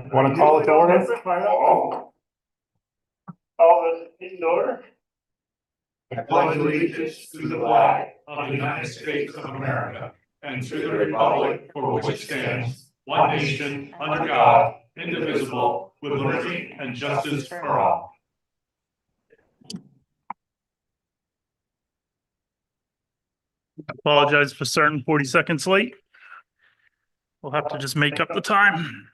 Want to call it to order? Call this in order. I pledge allegiance to the flag of the United States of America and to the republic for which it stands, one nation, under God, indivisible, with liberty and justice for all. Apologize for starting 40 seconds late. We'll have to just make up the time.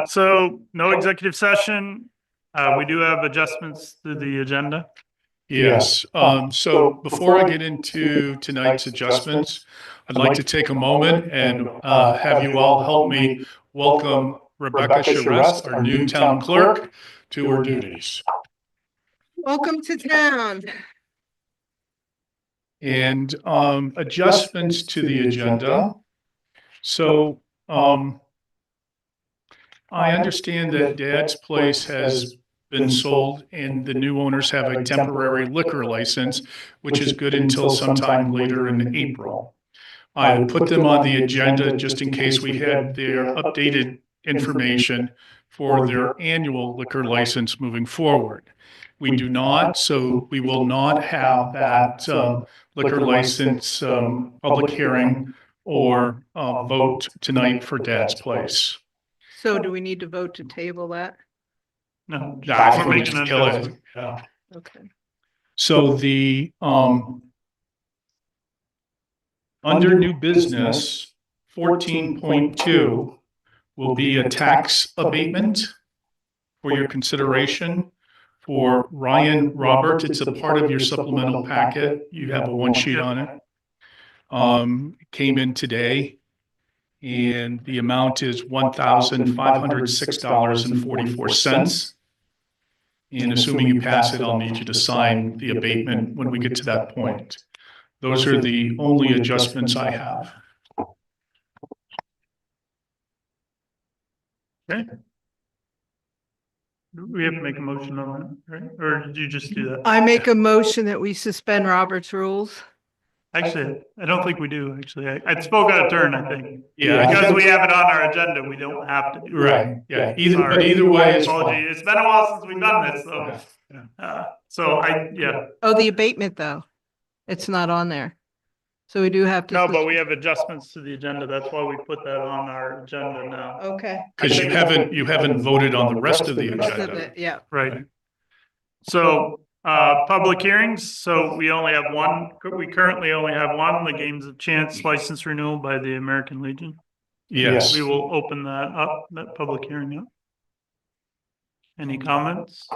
So no executive session. We do have adjustments to the agenda. Yes. So before I get into tonight's adjustments, I'd like to take a moment and have you all help me welcome Rebecca Charest, our new town clerk, to her duties. Welcome to town. And adjustments to the agenda. So I understand that Dad's Place has been sold and the new owners have a temporary liquor license, which is good until sometime later in April. I put them on the agenda just in case we had their updated information for their annual liquor license moving forward. We do not, so we will not have that liquor license public hearing or vote tonight for Dad's Place. So do we need to vote to table that? No, I we're think we making just an kill it. adjustment. Yeah. Okay. So the under new business 14.2 will be a tax abatement for your consideration for Ryan Robert. It's a part of your supplemental packet. You have a one sheet on it. Came in today and the amount is $1,506.44. And assuming you pass it, I'll need you to sign the abatement when we get to that point. Those are the only adjustments I have. Okay. We have to make a motion on that, right? Or did you just do that? I make a motion that we suspend Robert's rules. Actually, I don't think we do, actually. I spoke out of turn, I think. Yeah, Because we have it on our agenda, we don't have to do it. Right, yeah, Sorry. but either way is Apology. fine. It's been a while since we've done this, so. Yeah. Oh, the abatement though. It's not on there. So we do have to. No, but we have adjustments to the agenda. That's why we put that on our agenda now. Okay. Because you haven't voted on the rest of the Rest of agenda. it, yeah. Right. So, public hearings, so we only have one, we currently only have one, the Games of Chance license renewal by the American Legion. Yes. We will open that up, that public hearing up. Any comments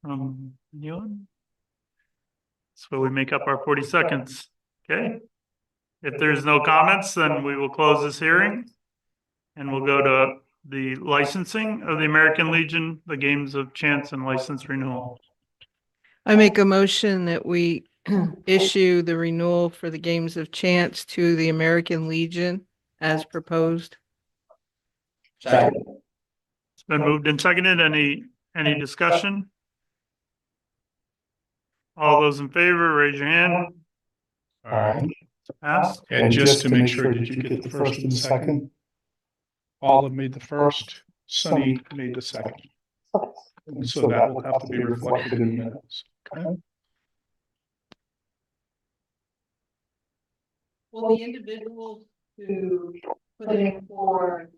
from anyone? So we make up our 40 seconds, okay? If there's no comments, then we will close this hearing. And we'll go to the licensing of the American Legion, the Games of Chance and license renewal. I make a motion that we issue the renewal for the Games of Chance to the American Legion as proposed. Second. It's been moved and seconded. Any discussion? All those in favor, raise your hand. All right. Pass. And just to make sure, did you get the first and the second? Olive made the first, Sunny made the second. And so that will have to be reflected in the minutes. Okay. Will the individuals who put in for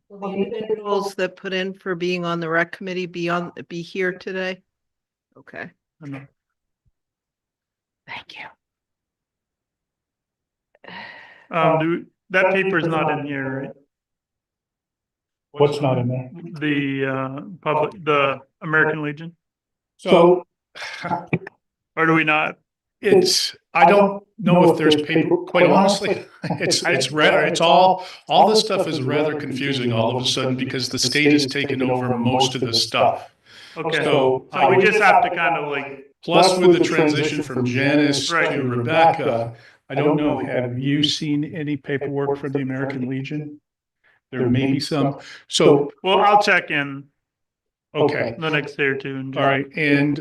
will the individuals that put in for being on the rec committee be here today? Okay. Thank you. That paper is not in here, right? What's not in there? The American Legion, So or do we not? I don't know if there's paper, quite honestly, it's all this stuff is rather confusing all of a sudden because the state has taken over most of the stuff. Okay, So so we just have to kind of like, Plus with the transition from Janice Right. to Rebecca, I don't know, have you seen any paperwork from the American Legion? There may be some. So, well, I'll check in okay, the next day or two. And all right. And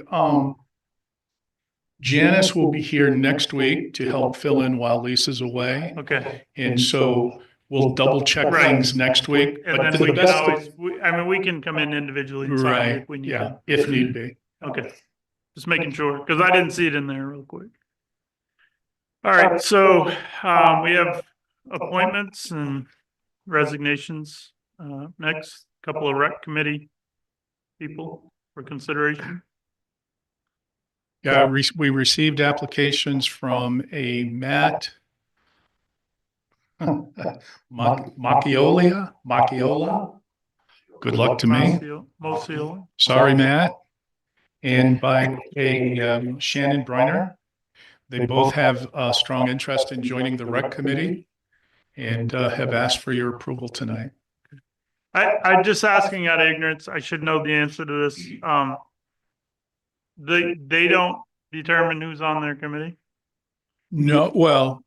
Janice will be here next week to help fill in while Lisa's away. Okay, And so we'll double check Right. things next week. And But then to the we can best of- always, I mean, we can come in individually and sign it Right, if we need yeah, to. if need be. Okay, just making sure, because I didn't see it in there real quick. All right, so we have appointments and resignations. Next, couple of rec committee people for consideration. Yeah, we received applications from a Matt Macchiola. Good luck to me. Mosio. Sorry, Matt. And by a Shannon Briner. They both have a strong interest in joining the rec committee and have asked for your approval tonight. I'm just asking out of ignorance. I should know the answer to this. They don't determine who's on their committee. No, well,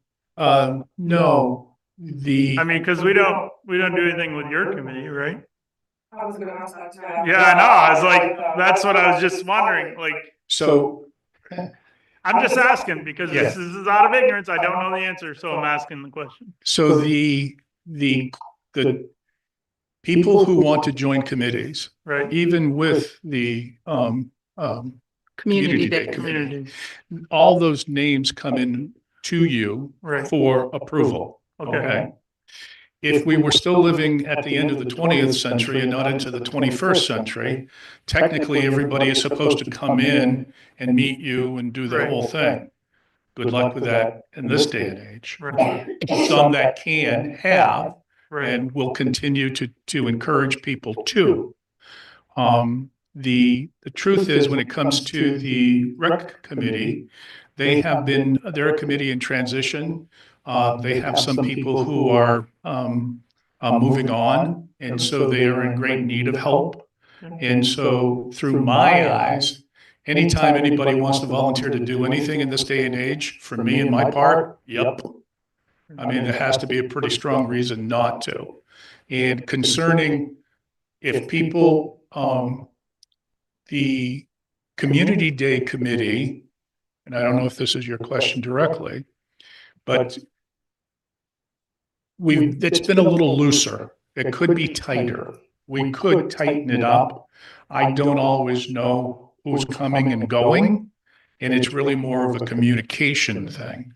no, I mean, because we don't do anything with your committee, right? I was gonna ask that too. Yeah, I know. I was like, that's what I was just wondering. Like, so I'm just asking because Yeah. this is out of ignorance. I don't know the answer, so I'm asking the question. So the people who want to join committees, Right? even with the Community Day. Community. all those names come in to you Right. for approval. Okay. If we were still living at the end of the 20th century and not into the 21st century, technically everybody is supposed to come in and meet you and do the Right. whole thing. Good luck with that in this day and age. Right. Some that can have Right. and will continue to encourage people to. The truth is, when it comes to the rec committee, they're a committee in transition. They have some people who are moving on, and so they are in great need of help. And so through my eyes, anytime anybody wants to volunteer to do anything in this day and age, for me and my part, yep. I mean, there has to be a pretty strong reason not to. And concerning if people, the Community Day Committee, and I don't know if this is your question directly, but it's been a little looser. It could be tighter. We could tighten it up. I don't always know who's coming and going, and it's really more of a communication thing.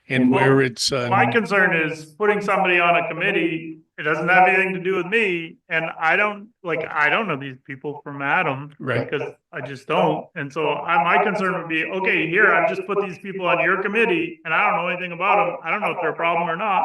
And where it's My concern is putting somebody on a committee. It doesn't have anything to do with me, and I don't know these people from Adam, Right. Because I just don't. And so my concern would be, okay, here I've just put these people on your committee, and I don't know anything about them. I don't know if they're a problem or not.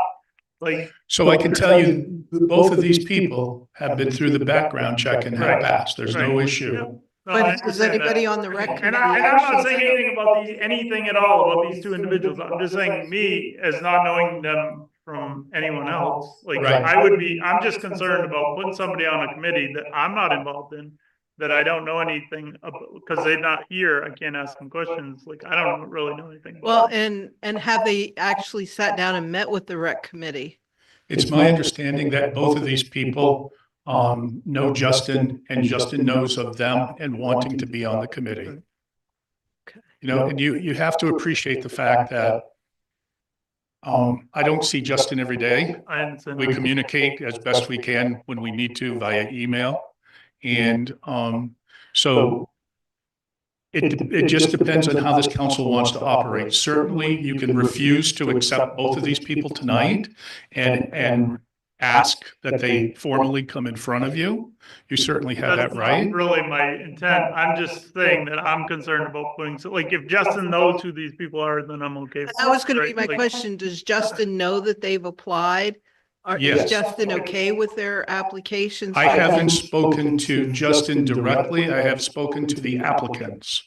Like, So I can tell you, both of these people have been through the background check and have passed. There's no Right. issue. no, I But is understand that. anybody on the rec committee? And I'm not saying anything about anything at all about these two individuals. I'm just saying me as not knowing them from anyone else. Like, Right. I'm just concerned about putting somebody on a committee that I'm not involved in, that I don't know anything about, because they're not here. I can't ask them questions. Like, I don't really know anything. Well, and have they actually sat down and met with the rec committee? It's my understanding that both of these people know Justin, and Justin knows of them and wanting to be on the committee. You know, and you have to appreciate the fact that I don't see Justin every day. I understand. We communicate as best we can when we need to via email. And so it just depends on how this council wants to operate. Certainly, you can refuse to accept both of these people tonight and ask that they formally come in front of you. You certainly have that That's right. not really my intent. I'm just saying that I'm concerned about putting, so like, if Justin knows who these people are, then I'm okay. with That was gonna be right? my Like, question. Does Justin know that they've applied? Or Yes. is Justin okay with their applications? I haven't spoken to Justin directly. I have spoken to the applicants.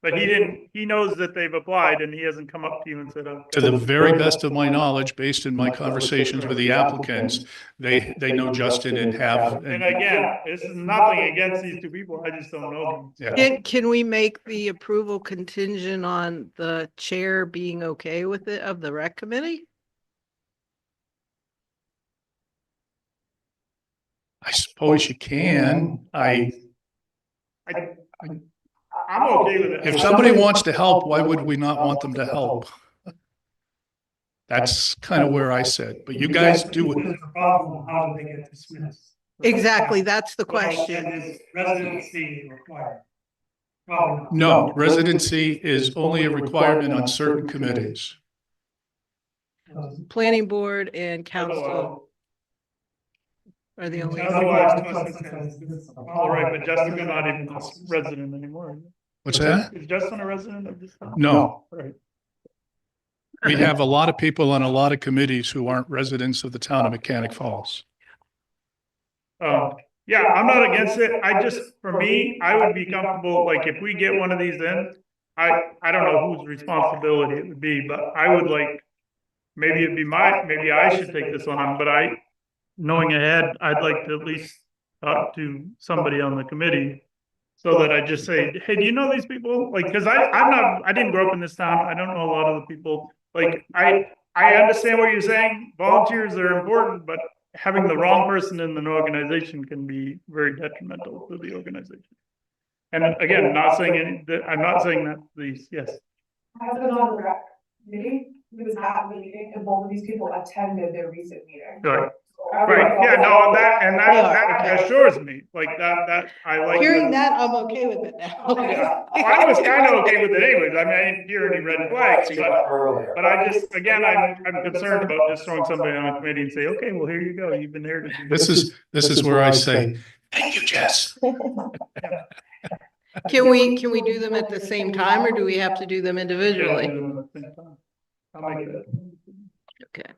But he knows that they've applied and he hasn't come up to you and said, okay. To the very best of my knowledge, based in my conversations with the applicants, they know Justin and have. And again, this is nothing against these two people. I just don't know them. Yeah. Can we make the approval contingent on the chair being okay with it of the rec committee? I suppose you can. I'm okay with it. If somebody wants to help, why would we not want them to help? That's kind of where I sit, but you guys do it. There's a problem, how do they get dismissed? Exactly, that's the Well, question. and is residency required? Probably not. No, residency is only a requirement on certain committees. Planning board and council are the only. All right, but Justin's not even a resident anymore. What's that? Is Justin a resident of this town? No, Right. we have a lot of people on a lot of committees who aren't residents of the town of Mechanic Falls. Yeah, I'm not against it. I just, for me, I would be comfortable, like, if we get one of these in, I don't know whose responsibility it would be, but I would like, maybe it'd be maybe I should take this one on, but knowing ahead, I'd like to at least talk to somebody on the committee. So that I just say, hey, do you know these people? Like, cause I didn't grow up in this town. I don't know a lot of the people. Like, I understand what you're saying. Volunteers are important, but having the wrong person in an organization can be very detrimental to the organization. And again, I'm not saying that these, yes. I was on the rec committee, he was at the meeting, and both of these people attended their recent meeting. Right. So Right, yeah, no, that Okay. assures me, like, that, I like. Hearing that, I'm okay with it now. Yeah, I was kind of okay with it anyways. I mean, I didn't hear any red flags, but I just, again, I'm concerned about just throwing somebody on a committee and say, okay, well, here you go. You've been here to do This is where I say, thank you, Jess. Can we do them at the same time or do we have to do them individually? I'll make that. Okay.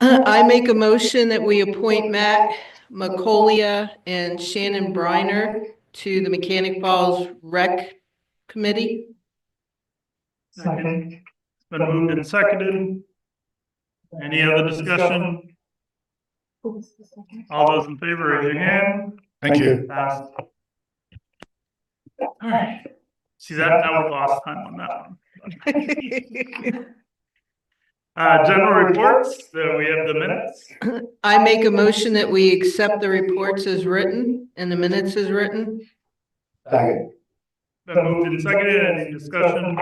I make a motion that we appoint Matt McColia and Shannon Briner to the Mechanic Falls Rec Committee. Second. It's been moved and seconded. Any other discussion? All those in favor, raise your hand. Thank you. Passed. All right. See that we lost time on that one. General reports, we have the minutes. I make a motion that we accept the reports as written and the minutes as written. Second. Been moved and seconded, any discussion?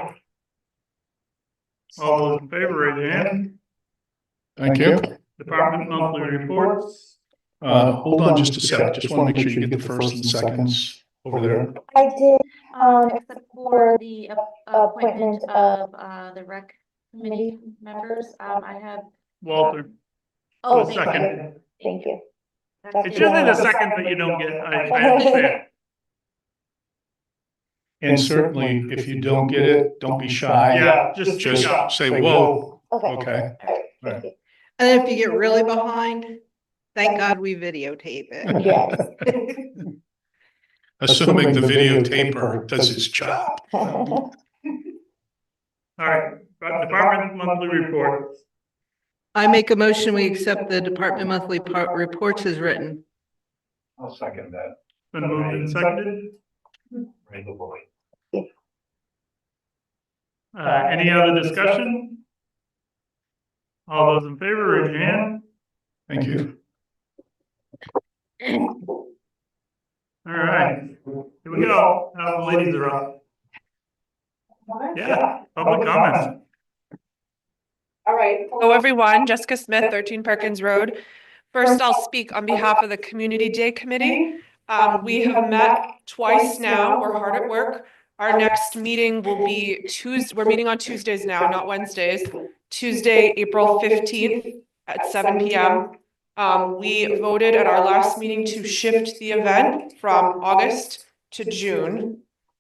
All those in favor, raise your hand. Thank you. Department monthly reports. Hold on just a sec. Just want to make sure you get the first and seconds over there. I did, except for the appointment of the rec committee members, I have. Walter, Oh, the thank you. second. Thank you. It's usually the second that you don't get, I understand. And certainly, if you don't get it, don't be shy. Yeah, just Just say, whoa, Okay. okay. Thank you. And if you get really behind, thank God we videotape it. Yes. Assuming the videotaper does its job. All right, department monthly reports. I make a motion, we accept the department monthly reports as written. I'll second that. Been moved and seconded. Right, the boy. Any other discussion? All those in favor, raise your hand. Thank you. All right, here we go. Now the ladies are up. Yeah, public comments. All right. Hello, everyone. Jessica Smith, 13 Perkins Road. First, I'll speak on behalf of the Community Day Committee. We have met twice now. We're hard at work. Our next meeting will be Tuesday. We're meeting on Tuesdays now, not Wednesdays. Tuesday, April 15th at 7 p.m. We voted at our last meeting to shift the event from August to June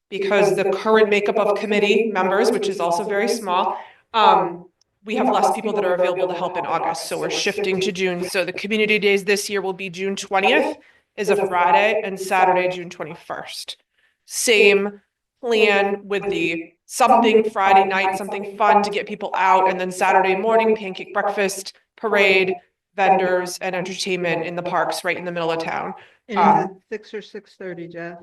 because the current makeup of committee members, which is also very small, we have less people that are available to help in August. So we're shifting to June. So the community days this year will be June 20th is a Friday and Saturday, June 21st. Same plan with the something Friday night, something fun to get people out. And then Saturday morning, pancake breakfast, parade, vendors and entertainment in the parks right in the middle of town. And is it 6 or 6:30, Jeff?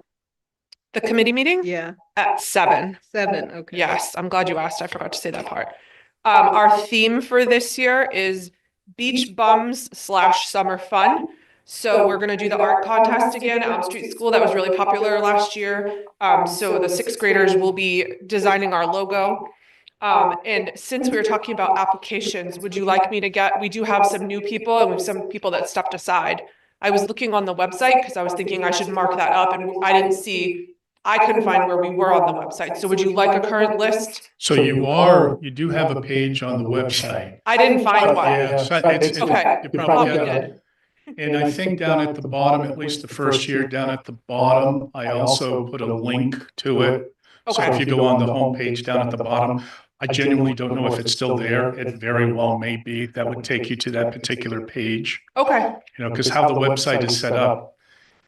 The committee meeting Yeah, at 7. 7, okay. Yes, I'm glad you asked. I forgot to say that part. Our theme for this year is beach bums / summer fun. So we're going to do the art contest again at Elm Street School. That was really popular last year. So the 6th graders will be designing our logo. And since we were talking about applications, would you like me to we do have some new people and we have some people that stepped aside. I was looking on the website because I was thinking I should mark that up and I couldn't find where we were on the website. So would you like a current list? So you do have a page on the website. I didn't find one. Yeah, so it's, Okay. you Probably probably did. got it. And I think down at the bottom, at least the first year, down at the bottom, I also put a link to it. So if Okay. you go on the homepage down at the bottom, I genuinely don't know if it's still there. It very well may be. That would take you to that particular page. Okay. Because how the website is set up,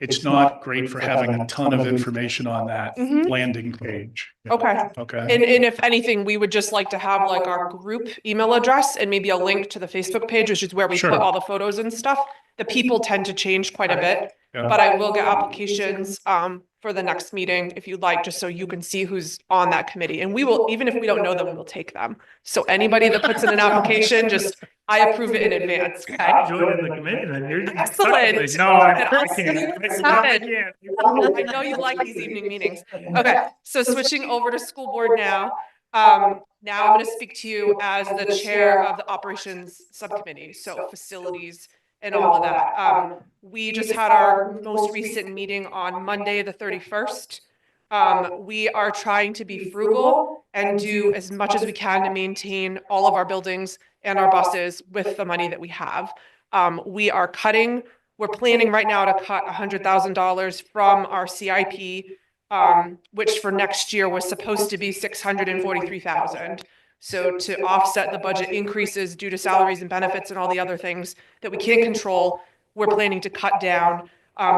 it's not great for having a ton of information on that Mhm. landing page. Okay. Okay. And if anything, we would just like to have like our group email address and maybe a link to the Facebook page, which is where we Sure. put all the photos and stuff. The people tend to change quite a bit, Yeah. but I will get applications for the next meeting if you'd like, just so you can see who's on that committee. And we will, even if we don't know them, we'll take them. So anybody that puts in an application, I approve it in advance. Okay. Join the committee then. You're Excellent. No, I And I'll can't. see you at I 7. can't. I know you like these evening meetings. Okay, so switching over to school board now. Now I'm going to speak to you as the chair of the operations subcommittee, so facilities and all of that. We just had our most recent meeting on Monday, the 31st. We are trying to be frugal and do as much as we can to maintain all of our buildings and our buses with the money that we have. We're planning right now to cut $100,000 from our CIP, which for next year was supposed to be $643,000. So to offset the budget increases due to salaries and benefits and all the other things that we can't control, we're planning to cut down.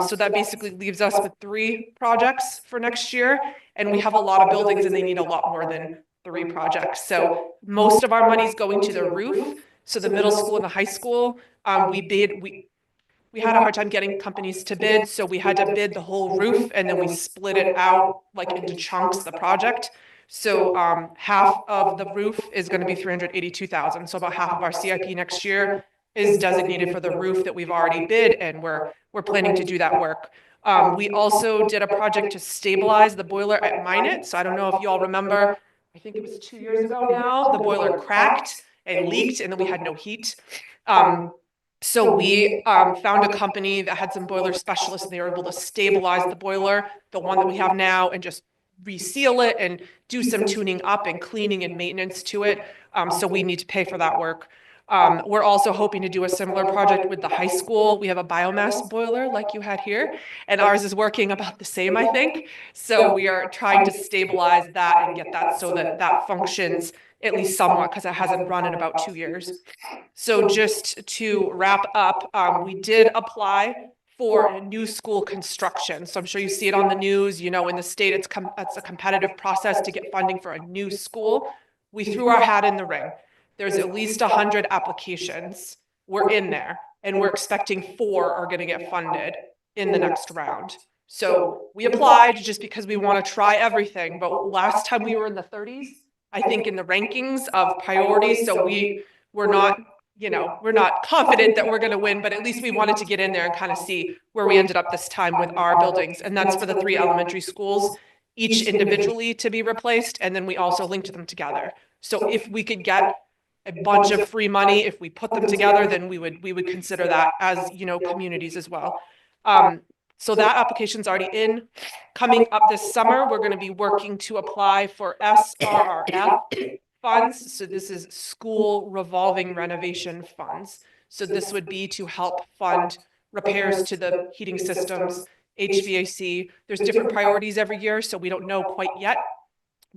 So that basically leaves us with 3 projects for next year. And we have a lot of buildings and they need a lot more than 3 projects. So most of our money is going to the roof. So the middle school and the high school, we had a hard time getting companies to bid. So we had to bid the whole roof and then we split it out like into chunks, the project. So half of the roof is going to be $382,000. So about half of our CIP next year is designated for the roof that we've already bid, and we're planning to do that work. We also did a project to stabilize the boiler at Minot. So I don't know if you all remember, I think it was 2 years ago now, the boiler cracked and leaked, and then we had no heat. So we found a company that had some boiler specialists, and they were able to stabilize the boiler, the one that we have now, and just reseal it and do some tuning up and cleaning and maintenance to it. So we need to pay for that work. We're also hoping to do a similar project with the high school. We have a biomass boiler like you had here, and ours is working about the same, I think. So we are trying to stabilize that and get that so that that functions at least somewhat, because it hasn't run in about 2 years. So just to wrap up, we did apply for new school construction. So I'm sure you see it on the news, in the state, it's a competitive process to get funding for a new school. We threw our hat in the ring. There's at least 100 applications. We're in there, and we're expecting 4 are going to get funded in the next round. So we applied just because we want to try everything. But last time we were in the 30s, I think, in the rankings of priorities. So we're not confident that we're going to win, but at least we wanted to get in there and kind of see where we ended up this time with our buildings. And that's for the 3 elementary schools, each individually to be replaced. And then we also linked them together. So if we could get a bunch of free money, if we put them together, then we would consider that as, communities as well. So that application's already in. Coming up this summer, we're going to be working to apply for SRRF funds. So this is school revolving renovation funds. So this would be to help fund repairs to the heating systems, HVAC. There's different priorities every year, so we don't know quite yet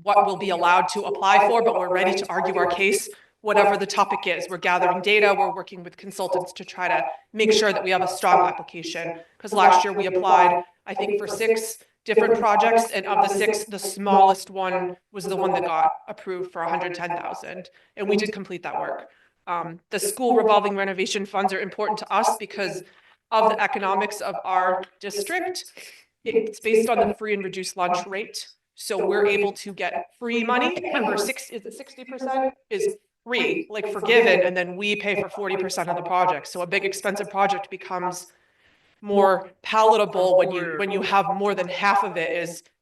what we'll be allowed to apply for, but we're ready to argue our case, whatever the topic is. We're gathering data, we're working with consultants to try to make sure that we have a strong application. Because last year we applied, I think, for 6 different projects, and of the 6, the smallest one was the one that got approved for $110,000, and we did complete that work. The school revolving renovation funds are important to us because of the economics of our district. It's based on the free and reduced lunch rate. So we're able to get free money. Remember, 60% is free, like forgiven, and then we pay for 40% of the project. So a big expensive project becomes more palatable when you have more than half of it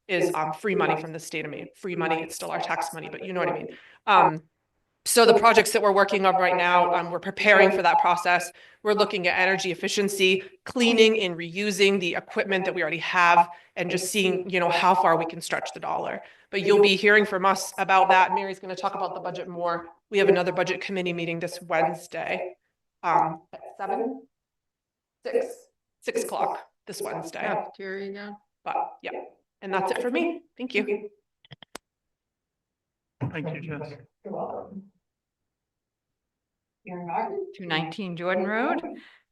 is free money from the state of Maine. Free money, it's still our tax money, but you know what I mean. So the projects that we're working on right now, we're preparing for that process. We're looking at energy efficiency, cleaning and reusing the equipment that we already have, and just seeing, you know, how far we can stretch the dollar. But you'll be hearing from us about that. Mary's going to talk about the budget more. We have another budget committee meeting this Wednesday, at 6 o'clock this Wednesday. Cafeteria again. But yeah, and that's it for me. Thank you. Thank you, Jess. You're welcome. 219 Jordan Road,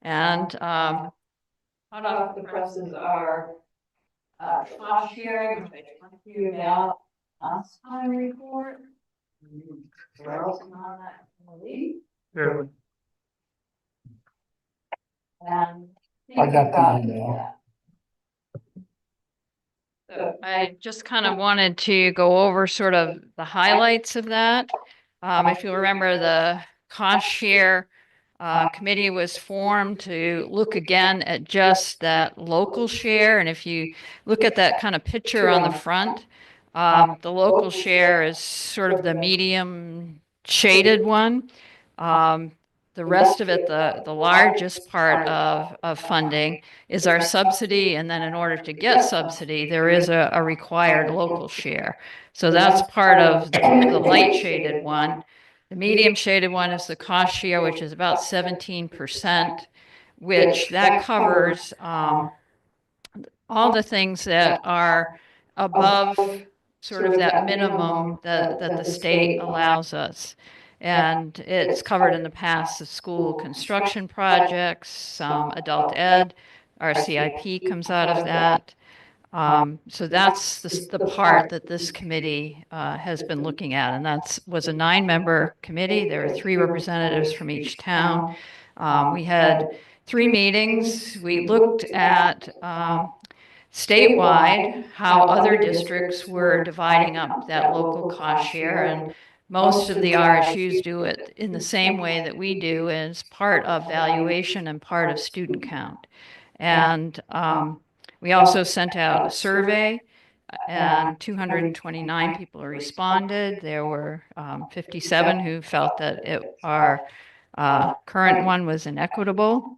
and hot off the presses are cost sharing, which I talked to you about last time report. Where else am I on that committee? Barely. And I got the email. So I just kind of wanted to go over sort of the highlights of that. If you remember, the cost share committee was formed to look again at just that local share. And if you look at that kind of picture on the front, the local share is sort of the medium shaded one. The rest of it, the largest part of funding is our subsidy. And then in order to get subsidy, there is a required local share. So that's part of the light shaded one. The medium shaded one is the cost share, which is about 17%, which that covers all the things that are above sort of that minimum that the state allows us. And it's covered in the past the school construction projects, some adult ed, our CIP comes out of that. So that's the part that this committee has been looking at, and that was a 9-member committee. There are 3 representatives from each town. We had 3 meetings. We looked at statewide how other districts were dividing up that local cost share, and most of the RSUs do it in the same way that we do, as part of valuation and part of student count. And we also sent out a survey, and 229 people responded. There were 57 who felt that our current one was inequitable.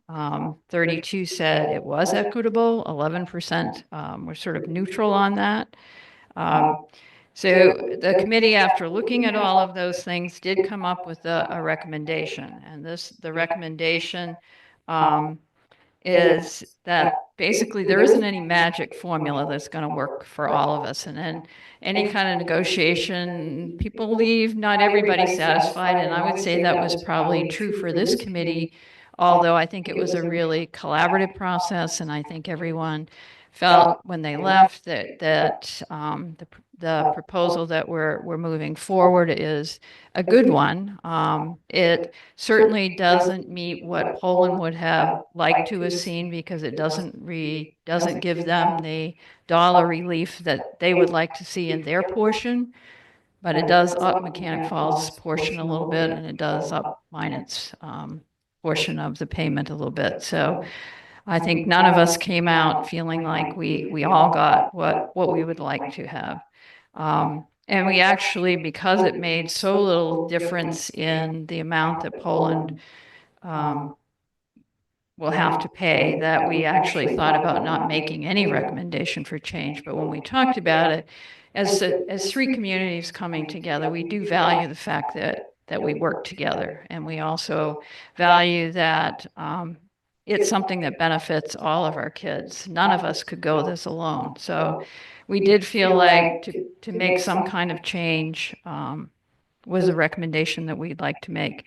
32 said it was equitable. 11% were sort of neutral on that. So the committee, after looking at all of those things, did come up with a recommendation. And the recommendation is that basically there isn't any magic formula that's going to work for all of us. And then any kind of negotiation, people leave, not everybody satisfied. And I would say that was probably true for this committee, although I think it was a really collaborative process. And I think everyone felt when they left that the proposal that we're moving forward is a good one. It certainly doesn't meet what Poland would have liked to have seen, because it doesn't give them the dollar relief that they would like to see in their portion. But it does up Mechanic Falls' portion a little bit, and it does up Minot's portion of the payment a little bit. So I think none of us came out feeling like we all got what we would like to have. And we actually, because it made so little difference in the amount that Poland will have to pay, that we actually thought about not making any recommendation for change. But when we talked about it, as 3 communities coming together, we do value the fact that we work together. And we also value that it's something that benefits all of our kids. None of us could go this alone. So we did feel like to make some kind of change was a recommendation that we'd like to make.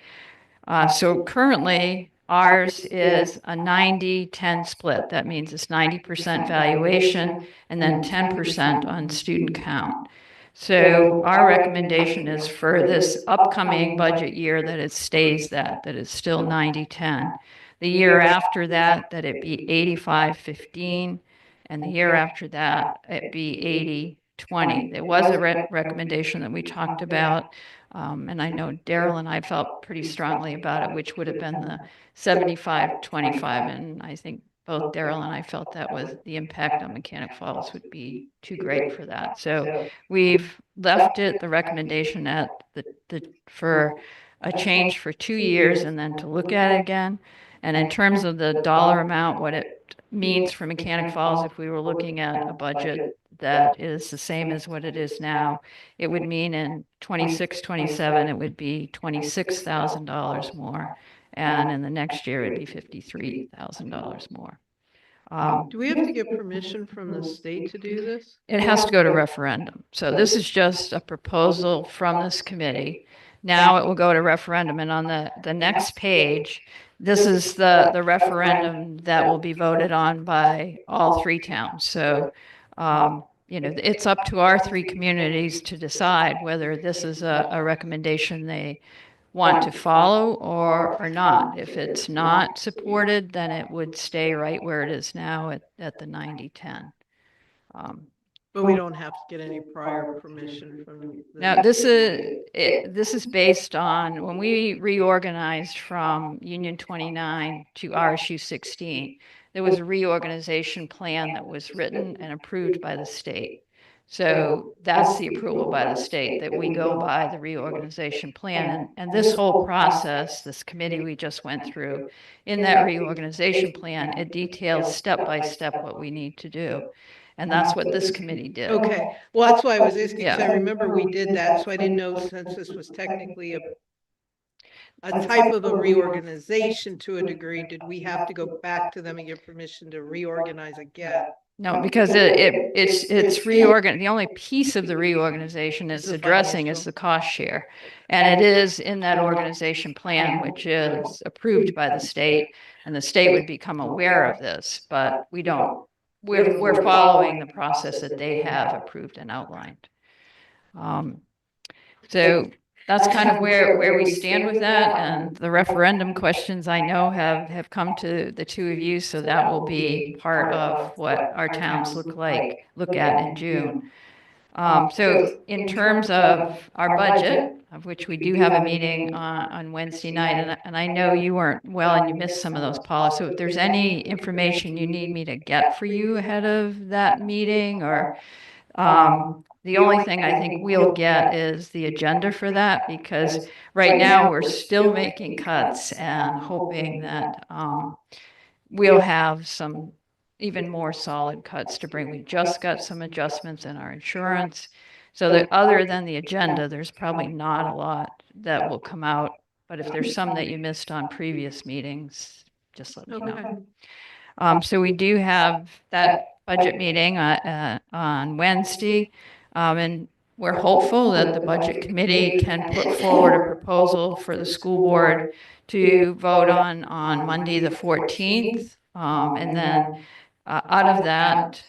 So currently, ours is a 90-10 split. That means it's 90% valuation and then 10% on student count. So our recommendation is for this upcoming budget year that it stays that it's still 90-10. The year after that it be 85-15, and the year after that, it be 80-20. There was a recommendation that we talked about, and I know Daryl and I felt pretty strongly about it, which would have been the 75-25, and I think both Daryl and I felt that was the impact on Mechanic Falls would be too great for that. So we've left it, the recommendation at for a change for 2 years and then to look at it again. And in terms of the dollar amount, what it means for Mechanic Falls, if we were looking at a budget that is the same as what it is now, it would mean in 26, 27, it would be $26,000 more. And in the next year, it'd be $53,000 more. Do we have to get permission from the state to do this? It has to go to referendum. So this is just a proposal from this committee. Now it will go to referendum, and on the next page, this is the referendum that will be voted on by all 3 towns. So, you know, it's up to our 3 communities to decide whether this is a recommendation they want to follow or not. If it's not supported, then it would stay right where it is now at the 90-10. But we don't have to get any prior permission from. Now, this is based on when we reorganized from Union 29 to RSU 16, there was a reorganization plan that was written and approved by the state. So that's the approval by the state, that we go by the reorganization plan. And this whole process, this committee we just went through, in that reorganization plan, it details step by step what we need to do. And that's what this committee did. Okay, well, that's why I was asking, because Yeah. I remember we did that, so I didn't know since this was technically a type of a reorganization to a degree, did we have to go back to them and get permission to reorganize again? No, because it's reorgan. The only piece of the reorganization is addressing is the cost share. And it is in that organization plan, which is approved by the state, and the state would become aware of this, but we don't. We're following the process that they have approved and outlined. So that's kind of where we stand with that. And the referendum questions I know have come to the 2 of you, so that will be part of what our towns look at in June. So in terms of our budget, of which we do have a meeting on Wednesday night, and I know you weren't well and you missed some of those, Paula. So if there's any information you need me to get for you ahead of that meeting, or the only thing I think we'll get is the agenda for that, because right now we're still making cuts and hoping that we'll have some even more solid cuts to bring. We just got some adjustments in our insurance. So that other than the agenda, there's probably not a lot that will come out. But if there's some that you missed on previous meetings, just let me know. So we do have that budget meeting on Wednesday. And we're hopeful that the budget committee can put forward a proposal for the school board to vote on Monday, the 14th. And then out of that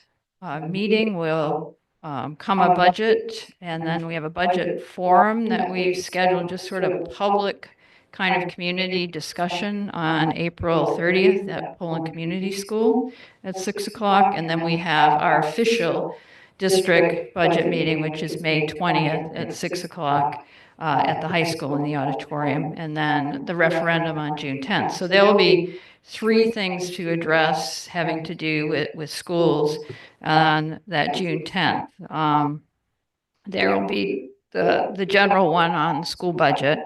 meeting will come a budget, and then we have a budget forum that we've scheduled, just sort of public kind of community discussion on April 30th at Poland Community School at 6 o'clock. And then we have our official district budget meeting, which is May 20th at 6 o'clock at the high school in the auditorium, and then the referendum on June 10th. So there will be 3 things to address having to do with schools on that June 10th. There will be the general one on school budget.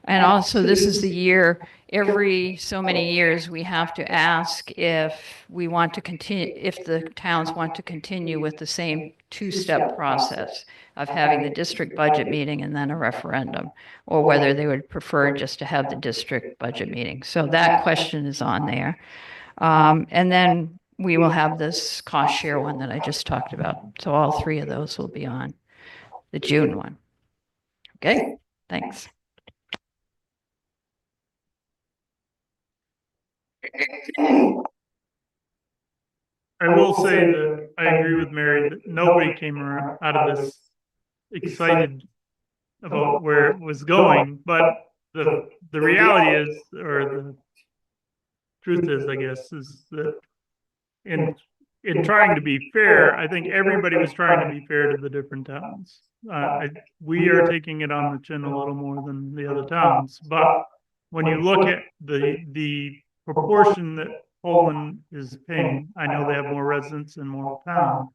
And also, this is the year, every so many years, we have to ask if we want to continue, if the towns want to continue with the same 2-step process of having the district budget meeting and then a referendum, or whether they would prefer just to have the district budget meeting. So that question is on there. And then we will have this cost share one that I just talked about. So all 3 of those will be on the June one. Okay, thanks. I will say that I agree with Mary that nobody came out of this excited about where it was going, but the reality is, or the truth is, I guess, is that in trying to be fair, I think everybody was trying to be fair to the different towns. We are taking it on the chin a little more than the other towns, but when you look at the proportion that Poland is paying, I know they have more residents in Morrill Town.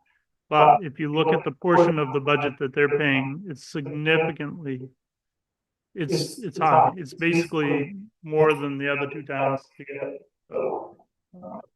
But if you look at the portion of the budget that they're paying, it's significantly, it's high. It's basically more than the other two towns together. So,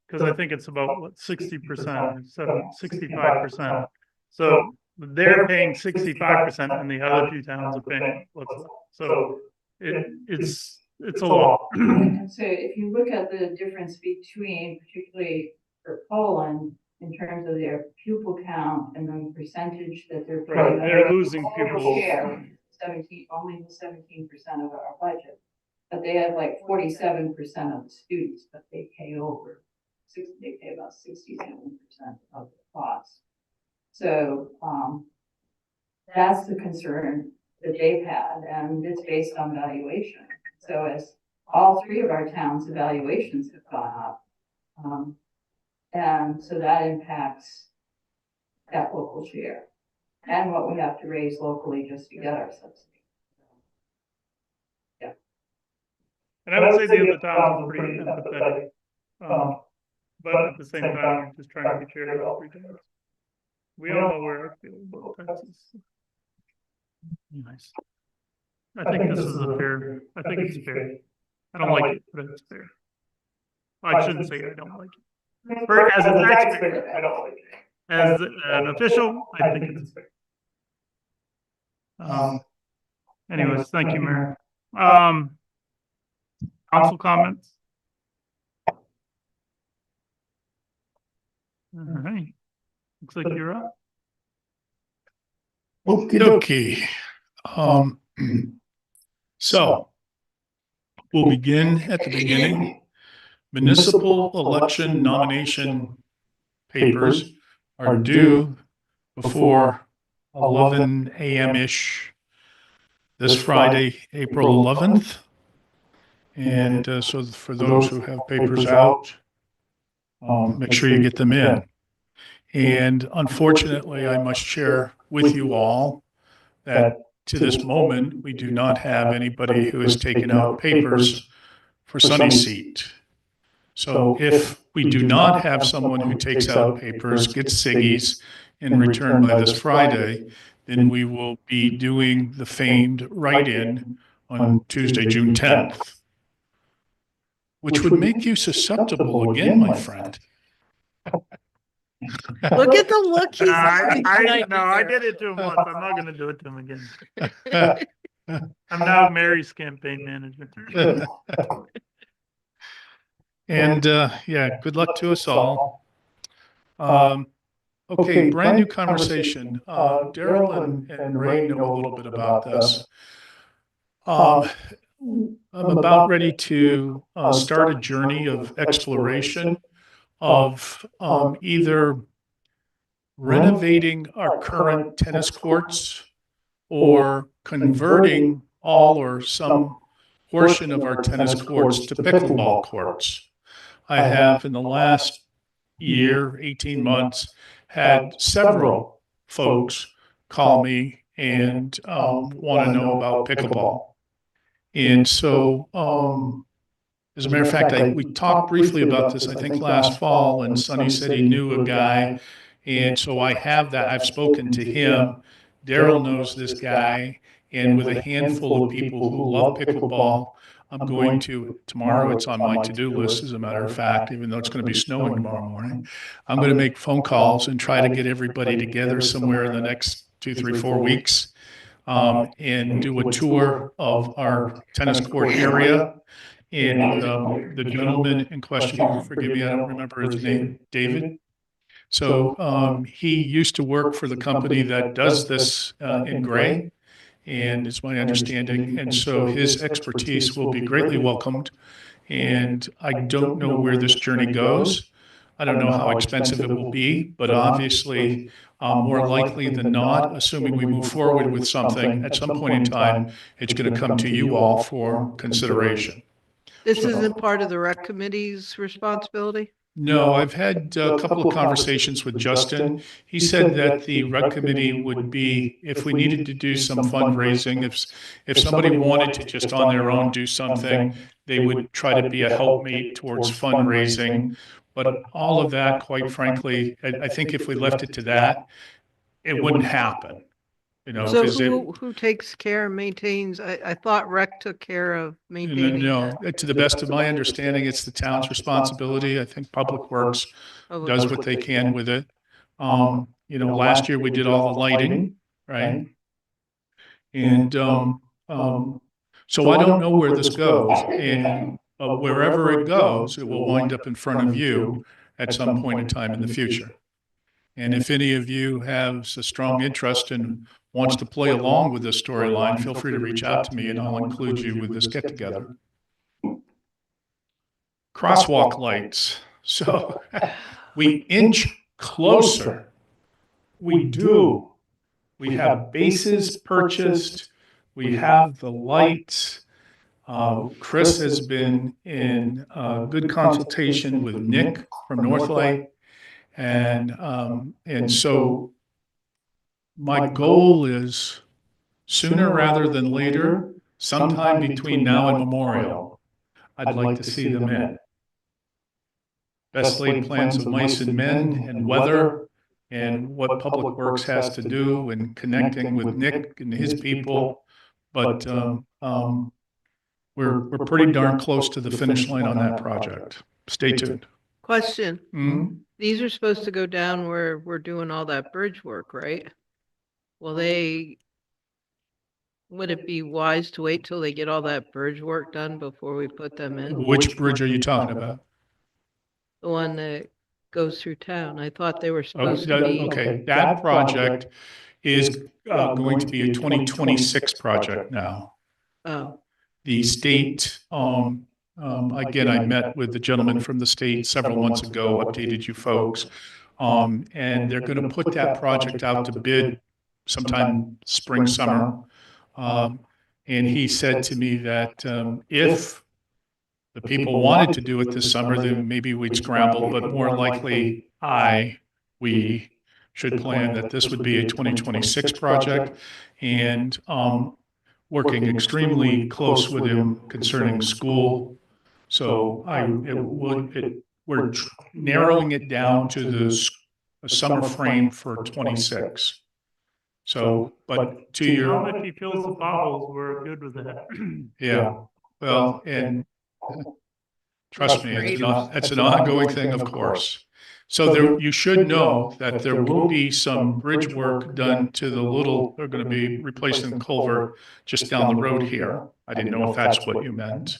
because I think it's about what, 60%, 65%. So they're paying 65% and the other two towns are paying what's left. So it's a lot. And so if you look at the difference between, particularly for Poland, in terms of their pupil count and the percentage that they're Right, putting. they're losing total pupils. share, 17, only 17% of our budget. But they have like 47% of the students, but they pay over, they pay about 67% of the cost. So, that's the concern that they've had, and it's based on valuation. So as all three of our towns' evaluations have gone up, and so that impacts that local share and what we have to raise locally just to get our subsidy. Yeah. And I would say the other towns are pretty empathetic. But at the same time, we're just trying to be fair to all three towns. We all know where I feel about Texas. Nice. I think this is a fair, I think it's fair. I don't like it, but it's fair. I shouldn't say I don't like it. As a taxpayer, I don't like it. As an official, I think it's fair. Anyways, thank you, Mayor. Council comments? All right. Looks like you're up. Okay. So we'll begin at the beginning. Municipal election nomination papers are due before 11 a.m.-ish this Friday, April 11th. And so for those who have papers out, make sure you get them in. And unfortunately, I must share with you all that to this moment, we do not have anybody who has taken out papers for Sunny's seat. So if we do not have someone who takes out papers, gets Siggy's in return by this Friday, then we will be doing the famed write-in on Tuesday, June 10th, which would make you susceptible again, my friend. Look at the look he's I did it to him once. I'm not going to do it to him again. I'm now Mary's campaign manager. And yeah, good luck to us all. Okay, brand new conversation. Daryl and Ray know a little bit about this. I'm about ready to start a journey of exploration of either renovating our current tennis courts or converting all or some portion of our tennis courts to pickleball courts. I have in the last year, 18 months, had several folks call me and want to know about pickleball. And so, as a matter of fact, we talked briefly about this, I think last fall, and Sonny said he knew a guy. And so I have that. I've spoken to him. Daryl knows this guy. And with a handful of people who love pickleball, I'm going to, tomorrow it's on my to-do list, as a matter of fact, even though it's going to be snowing tomorrow morning. I'm going to make phone calls and try to get everybody together somewhere in the next 2, 3, 4 weeks and do a tour of our tennis court area. And the gentleman in question, forgive me, I don't remember his name, David. So he used to work for the company that does this in Gray, and it's my understanding. And so his expertise will be greatly welcomed. And I don't know where this journey goes. I don't know how expensive it will be, but obviously more likely than not, assuming we move forward with something, at some point in time, it's going to come to you all for consideration. This isn't part of the rec committee's responsibility? No, I've had a couple of conversations with Justin. He said that the rec committee would be, if we needed to do some fundraising, if somebody wanted to just on their own do something, they would try to be a helpmate towards fundraising. But all of that, quite frankly, I think if we left it to that, it wouldn't happen. You know, So 'cause it- who takes care and maintains? I thought rec took care of maintaining. No, to the best of my understanding, it's the town's responsibility. I think Public Works Public does Works. what they can with it. You know, last year we did all the lighting, right? And, so I don't know where this goes, and, wherever it goes, it will wind up in front of you at some point in time in the future. And if any of you has a strong interest and wants to play along with this storyline, feel free to reach out to me and I'll include you with this get together. Crosswalk lights. So we inch closer. We do. We have bases purchased. We have the lights. Chris has been in good consultation with Nick from Northlight. And so my goal is sooner rather than later, sometime between now and Memorial, I'd like to see them in. Best laid plans of mice and men and weather and what Public Works has to do and connecting with Nick and his people. But we're pretty darn close to the finish line on that project. Stay tuned. Question. Mhm. These are supposed to go down where we're doing all that bridge work, right? Well, would it be wise to wait till they get all that bridge work done before we put them in? Which bridge are you talking about? The one that goes through town. I thought they were Oh, supposed to be. okay, that project is going to be a 2026 project now. Oh, The state, again, I met with the gentleman from the state several months ago, updated you folks. And they're going to put that project out to bid sometime spring, summer. And he said to me that if the people wanted to do it this summer, then maybe we'd scramble, but more likely we should plan that this would be a 2026 project and working extremely close with him concerning school. So we're narrowing it down to a summer frame for 26. So, but to your, If he fills the potholes, we're good with that. yeah, well, and trust me, it's an ongoing thing, of course. So there, you should know that there will be some bridge work done to the little, they're going to be replacing the culvert just down the road here. I didn't know if that's what you meant.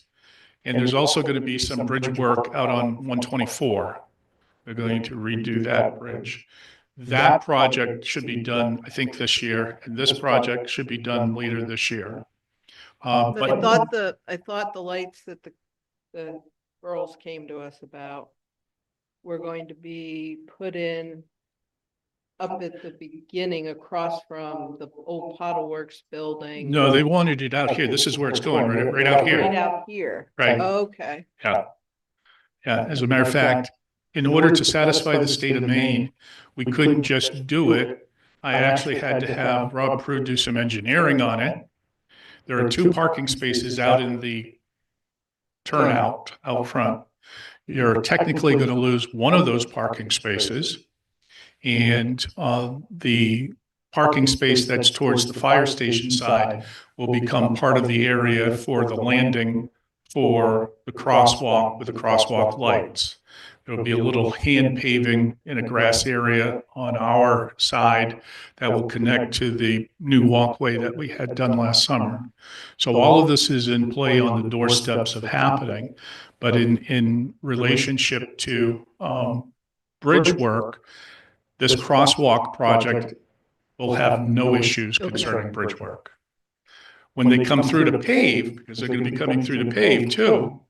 And there's also going to be some bridge work out on 124. They're going to redo that bridge. That project should be done, I think, this year, and this project should be done later this year. but I thought the lights that the girls came to us about were going to be put in up at the beginning across from the old Pottle Works building. No, they wanted it out here. This is where it's going, right out Right here. out here. Right. Okay. Yeah. Yeah, as a matter of fact, in order to satisfy the state of Maine, we couldn't just do it. I actually had to have Rob Prue do some engineering on it. There are 2 parking spaces out in the turnout out front. You're technically going to lose one of those parking spaces. And the parking space that's towards the fire station side will become part of the area for the landing for the crosswalk with the crosswalk lights. There will be a little hand paving in a grass area on our side that will connect to the new walkway that we had done last summer. So all of this is in play on the doorsteps of happening, but in relationship to bridge work, this crosswalk project will have no issues concerning bridge work. When they come through to pave, because they're going to be coming through to pave too,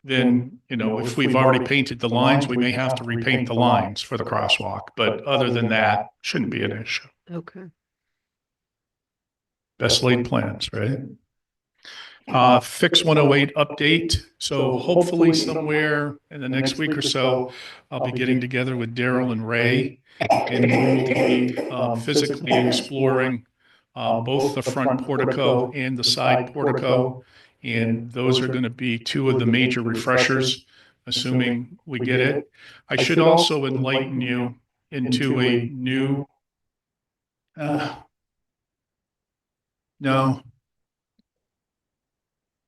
then, you know, if we've already painted the lines, we may have to repaint the lines for the crosswalk. But other than that, shouldn't be an issue. Okay. Best laid plans, right? Fix 108 update. So hopefully somewhere in the next week or so, I'll be getting together with Daryl and Ray, and we will be physically exploring both the front portico and the side portico. And those are going to be two of the major refreshers, assuming we get it. I should also enlighten you into a new, no,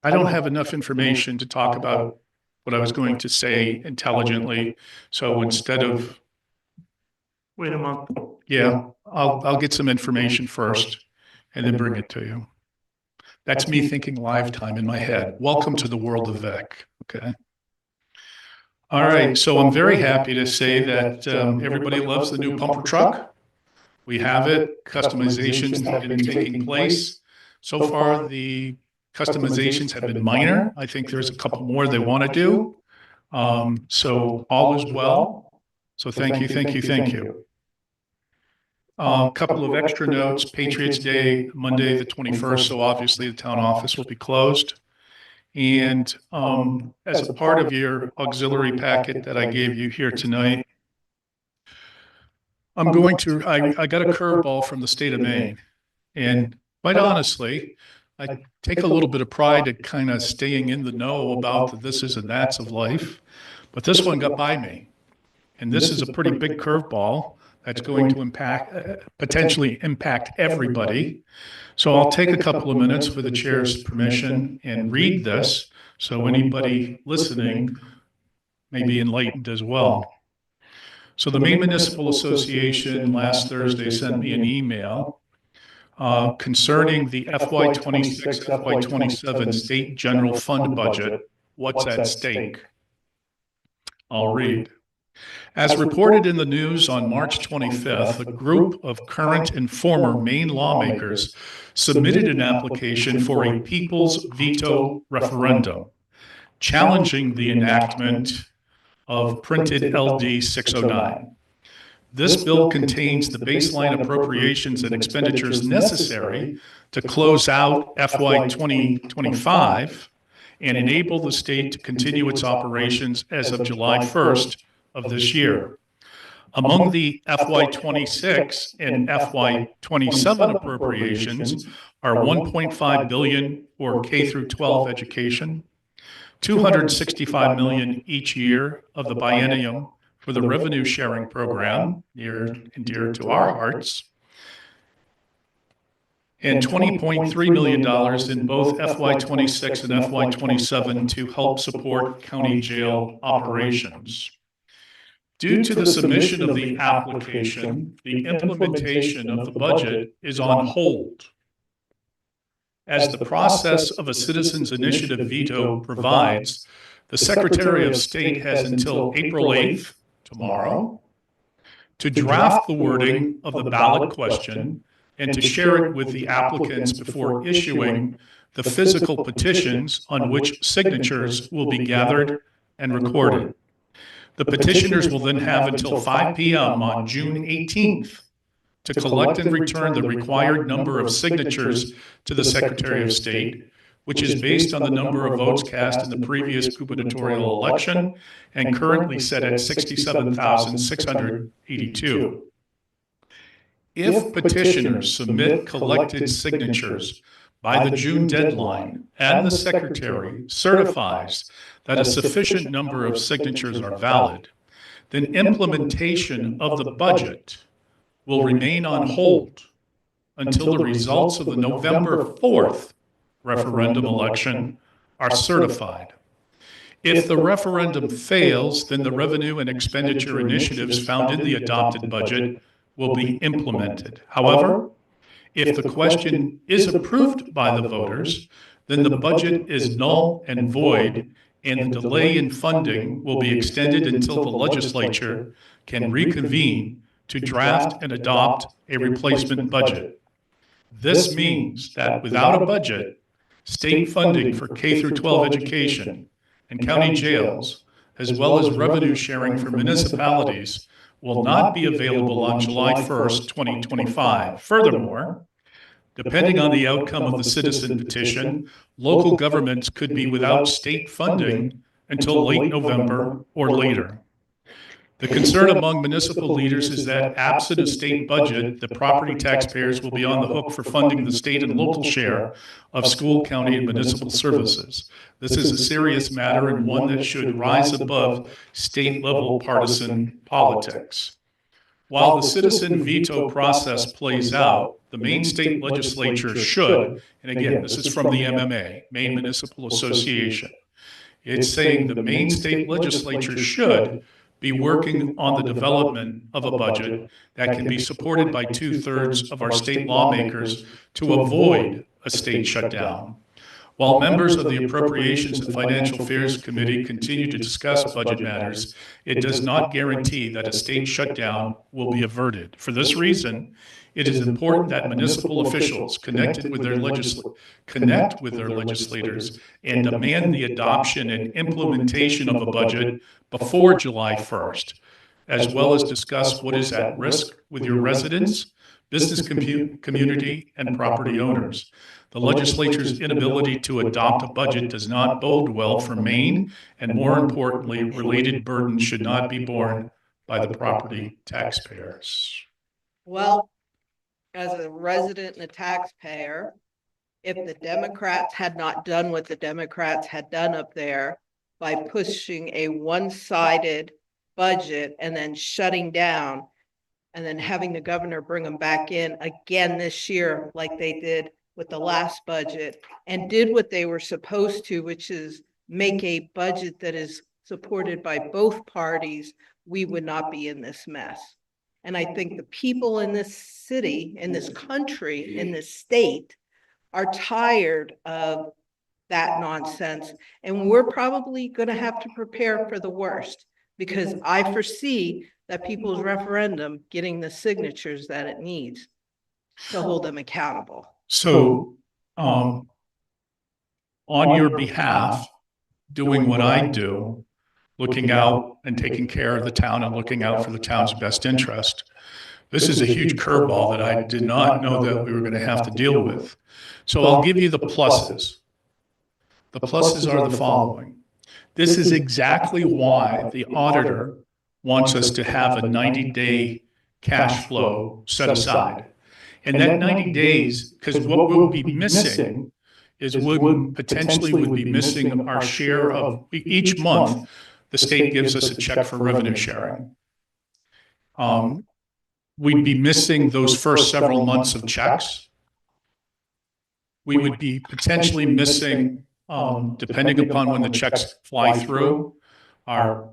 I don't have enough information to talk about what I was going to say intelligently. So instead of, Wait a month. yeah, I'll get some information first and then bring it to you. That's me thinking lifetime in my head. Welcome to the world of VEC. Okay. All right. So I'm very happy to say that everybody loves the new pumper truck. We have it. Customizations have been taking place. So far, the customizations have been minor. I think there's a couple more they want to do. So all is well. So thank you. A couple of extra notes. Patriots Day, Monday, the 21st. So obviously the town office will be closed. And as a part of your auxiliary packet that I gave you here tonight, I got a curveball from the state of Maine. And quite honestly, I take a little bit of pride at kind of staying in the know about the thises and that's of life. But this one got by me. And this is a pretty big curveball that's going to potentially impact everybody. So I'll take a couple of minutes with the chair's permission and read this so anybody listening may be enlightened as well. So the Maine Municipal Association last Thursday sent me an email concerning the FY26, FY27 state general fund budget. What's at stake? I'll read. As reported in the news on March 25th, a group of current and former Maine lawmakers submitted an application for a people's veto referendum, challenging the enactment of printed LD 609. This bill contains the baseline appropriations and expenditures necessary to close out FY 2025 and enable the state to continue its operations as of July 1st of this year. Among the FY26 and FY27 appropriations are $1.5 billion for K through 12 education, $265 million each year of the biennium for the revenue sharing program, near and dear to our hearts, and $20.3 million in both FY26 and FY27 to help support county jail operations. Due to the submission of the application, the implementation of the budget is on hold. As the process of a citizen's initiative veto provides, the Secretary of State has until April 8th, tomorrow, to draft the wording of the ballot question and to share it with the applicants before issuing the physical petitions on which signatures will be gathered and recorded. The petitioners will then have until 5 p.m. on June 18th to collect and return the required number of signatures to the Secretary of State, which is based on the number of votes cast in the previous gubernatorial election and currently set at 67,682. If petitioners submit collected signatures by the June deadline and the Secretary certifies that a sufficient number of signatures are valid, then implementation of the budget will remain on hold until the results of the November 4th referendum election are certified. If the referendum fails, then the revenue and expenditure initiatives found in the adopted budget will be implemented. However, if the question is approved by the voters, then the budget is null and void, and the delay in funding will be extended until the legislature can reconvene to draft and adopt a replacement budget. This means that without a budget, state funding for K through 12 education and county jails, as well as revenue sharing for municipalities, will not be available on July 1st, 2025. Furthermore, Depending on the outcome of the citizen petition, local governments could be without state funding until late November or later. The concern among municipal leaders is that absent a state budget, the property taxpayers will be on the hook for funding the state and local share of school, county, and municipal services. This is a serious matter and one that should rise above state-level partisan politics. While the citizen veto process plays out, the Maine State Legislature should, and again, this is from the MMA, Maine Municipal Association, it's saying the Maine State Legislature should be working on the development of a budget that can be supported by 2/3 of our state lawmakers to avoid a state shutdown. While members of the Appropriations and Financial Affairs Committee continue to discuss budget matters, it does not guarantee that a state shutdown will be averted. For this reason, it is important that municipal officials connect with their legislators and demand the adoption and implementation of a budget before July 1st, as well as discuss what is at risk with your residents, business community, and property owners. The legislature's inability to adopt a budget does not bode well for Maine, and more importantly, related burdens should not be borne by the property taxpayers. Well, as a resident and a taxpayer, if the Democrats had not done what the Democrats had done up there by pushing a one-sided budget and then shutting down and then having the governor bring them back in again this year like they did with the last budget and did what they were supposed to, which is make a budget that is supported by both parties, we would not be in this mess. And I think the people in this city, in this country, in this state are tired of that nonsense. And we're probably going to have to prepare for the worst, because I foresee that people's referendum getting the signatures that it needs to hold them accountable. So, on your behalf, doing what I do, looking out and taking care of the town and looking out for the town's best interest, this is a huge curveball that I did not know that we were going to have to deal with. So I'll give you the pluses. The pluses are the following. This is exactly why the auditor wants us to have a 90-day cash flow set aside. And that 90 days, because what we'll be missing is would potentially be missing our share of each month. The state gives us a check for revenue sharing. We'd be missing those first several months of checks. We would be potentially missing, depending upon when the checks fly through, our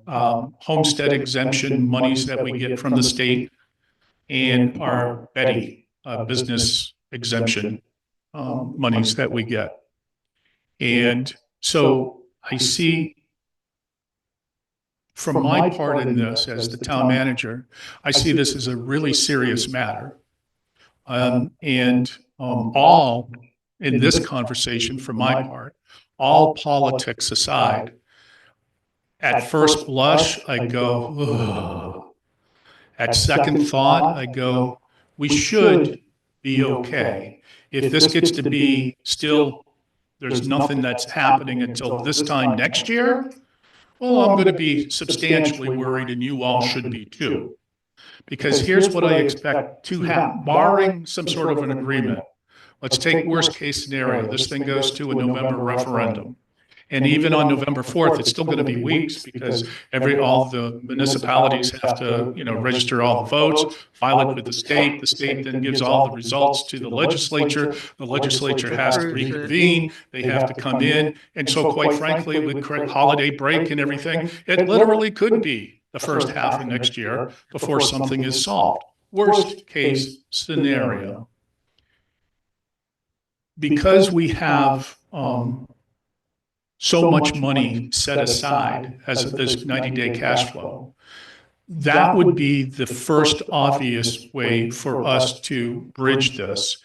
homestead exemption monies that we get from the state and our Betty business exemption monies that we get. And so I see, from my part in this as the town manager, I see this as a really serious matter. All in this conversation, from my part, all politics aside, at first blush, I go, ugh. At second thought, I go, we should be okay. If this gets to be still, there's nothing that's happening until this time next year, well, I'm going to be substantially worried, and you all should be too. Because here's what I expect to happen, barring some sort of an agreement. Let's take worst case scenario. This thing goes to a November referendum. And even on November 4th, it's still going to be weeks, because all the municipalities have to, register all the votes, file it with the state. The state then gives all the results to the legislature. The legislature has to reconvene. They have to come in. And so, quite frankly, with holiday break and everything, it literally could be the first half of next year before something is solved. Worst case scenario. Because we have so much money set aside as this 90-day cash flow, that would be the first obvious way for us to bridge this.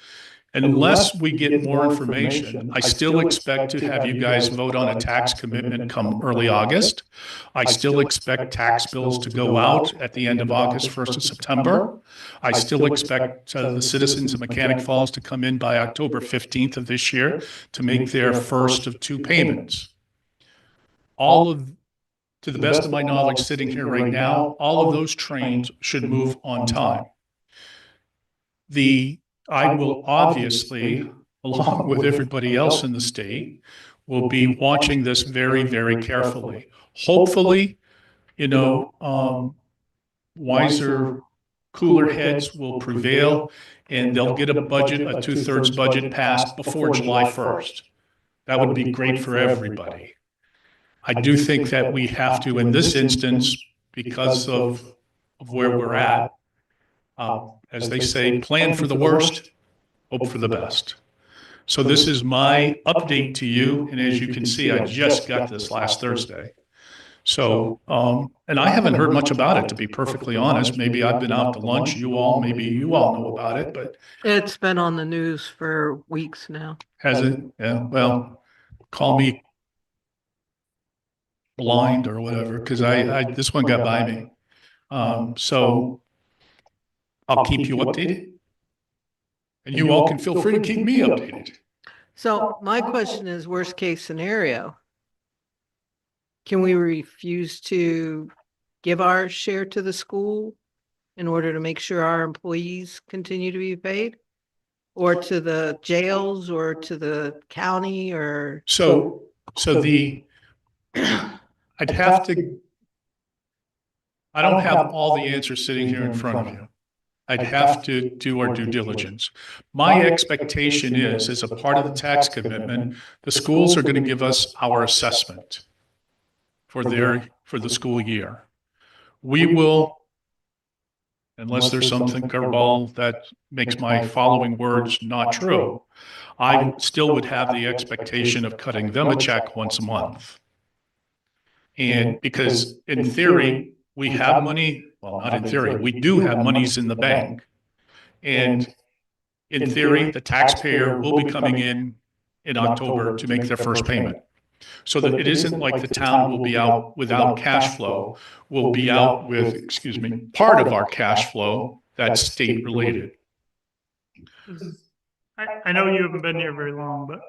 Unless we get more information, I still expect to have you guys vote on a tax commitment come early August. I still expect tax bills to go out at the end of August, 1st of September. I still expect the citizens of Mechanic Falls to come in by October 15th of this year to make their first of 2 payments. To the best of my knowledge, sitting here right now, all of those trains should move on time. I will obviously, along with everybody else in the state, will be watching this very, very carefully. Hopefully, wiser, cooler heads will prevail and they'll get a budget, a 2/3 budget passed before July 1st. That would be great for everybody. I do think that we have to, in this instance, because of where we're at, as they say, plan for the worst, hope for the best. So this is my update to you. And as you can see, I just got this last Thursday. So, and I haven't heard much about it, to be perfectly honest. Maybe I've been out to lunch, maybe you all know about it, but. It's been on the news for weeks now. Has it? Yeah, well, call me blind or whatever, because this one got by me. So I'll keep you updated. And you all can feel free to keep me updated. So my question is, worst case scenario, can we refuse to give our share to the school in order to make sure our employees continue to be paid? Or to the jails or to the county or? So I'd have to, I don't have all the answers sitting here in front of you. I'd have to do our due diligence. My expectation is, as a part of the tax commitment, the schools are going to give us our assessment for the school year. We will, unless there's something curveball that makes my following words not true, I still would have the expectation of cutting them a check once a month. And because in theory, we have money, well, not in theory, we do have monies in the bank. And in theory, the taxpayer will be coming in October to make their first payment. So that it isn't like the town will be out without cash flow. We'll be out with, part of our cash flow that's state related. I know you haven't been here very long, but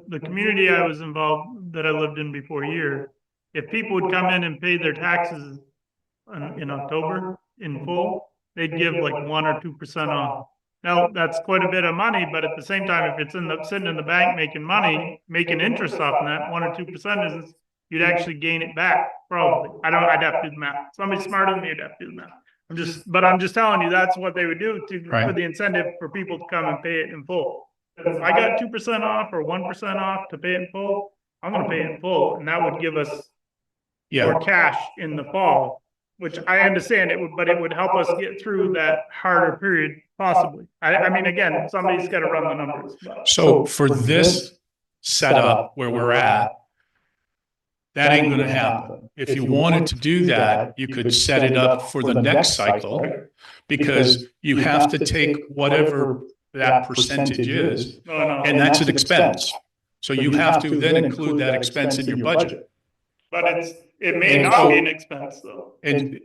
the community I was involved, that I lived in before here, if people would come in and pay their taxes in October in full, they'd give like 1 or 2% off. Now, that's quite a bit of money, but at the same time, if it's sitting in the bank making money, making interest off of that, 1 or 2% is, you'd actually gain it back, probably. I'd have to do the math. Somebody smarter than me would have to do the math. But I'm just telling you, that's what they would do for the incentive for people to come and pay it in full. If I got 2% off or 1% off to pay it in full, I'm going to pay it in full, and that would give us more cash in the fall, which I understand but it would help us get through that harder period, possibly. I mean, again, somebody's got to run the numbers. So for this setup where we're at, that ain't going to happen. If you wanted to do that, you could set it up for the next cycle, because you have to take whatever that percentage is, and that's an expense. So you have to then include that expense in your budget. But it may not be an expense, though. And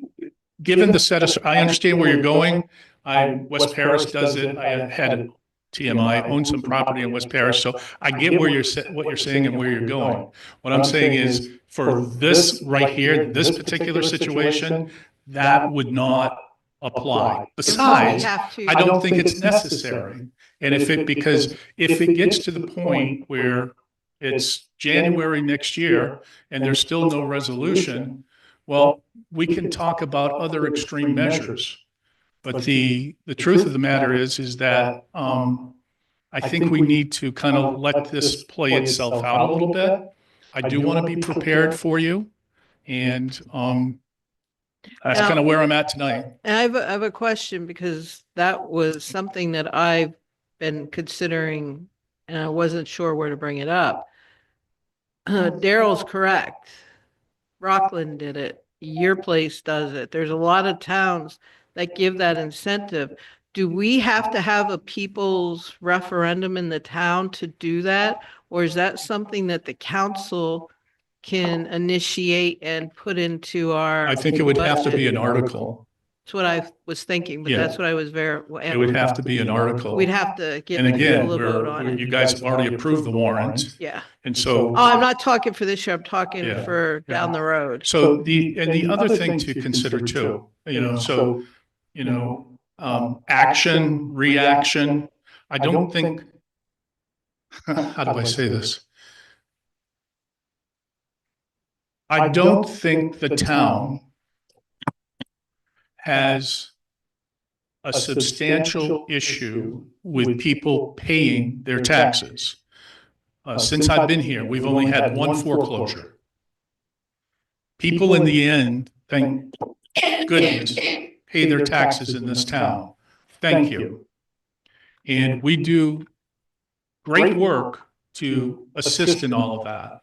given the I understand where you're going. West Paris does it. I had TMI, own some property in West Paris. So I get what you're saying and where you're going. What I'm saying is, for this right here, this particular situation, that would not apply. Besides, I don't think it's necessary. And because if it gets to the point where it's January next year and there's still no resolution, well, we can talk about other extreme measures. But the truth of the matter is that I think we need to kind of let this play itself out a little bit. I do want to be prepared for you. And that's kind of where I'm at tonight. And I have a question, because that was something that I've been considering and I wasn't sure where to bring it up. Daryl's correct. Rockland did it. Your place does it. There's a lot of towns that give that incentive do we have to have a people's referendum in the town to do that? Or is that something that the council can initiate and put into our? I think it would have to be budget? an article. That's what I was thinking, but Yeah. that's what I was It would have to be an article. We'd have to get And again, people to vote on you it. guys have already approved the warrant. Yeah. And so. Oh, I'm not talking for this year. I'm talking Yeah. for down the road. So the other thing to consider too, action, reaction. I don't think, how do I say this? I don't think the town has a substantial issue with people paying their taxes. Since I've been here, we've only had one foreclosure. People in the end, thank goodness, pay their taxes in this town. Thank you. And we do great work to assist in all of that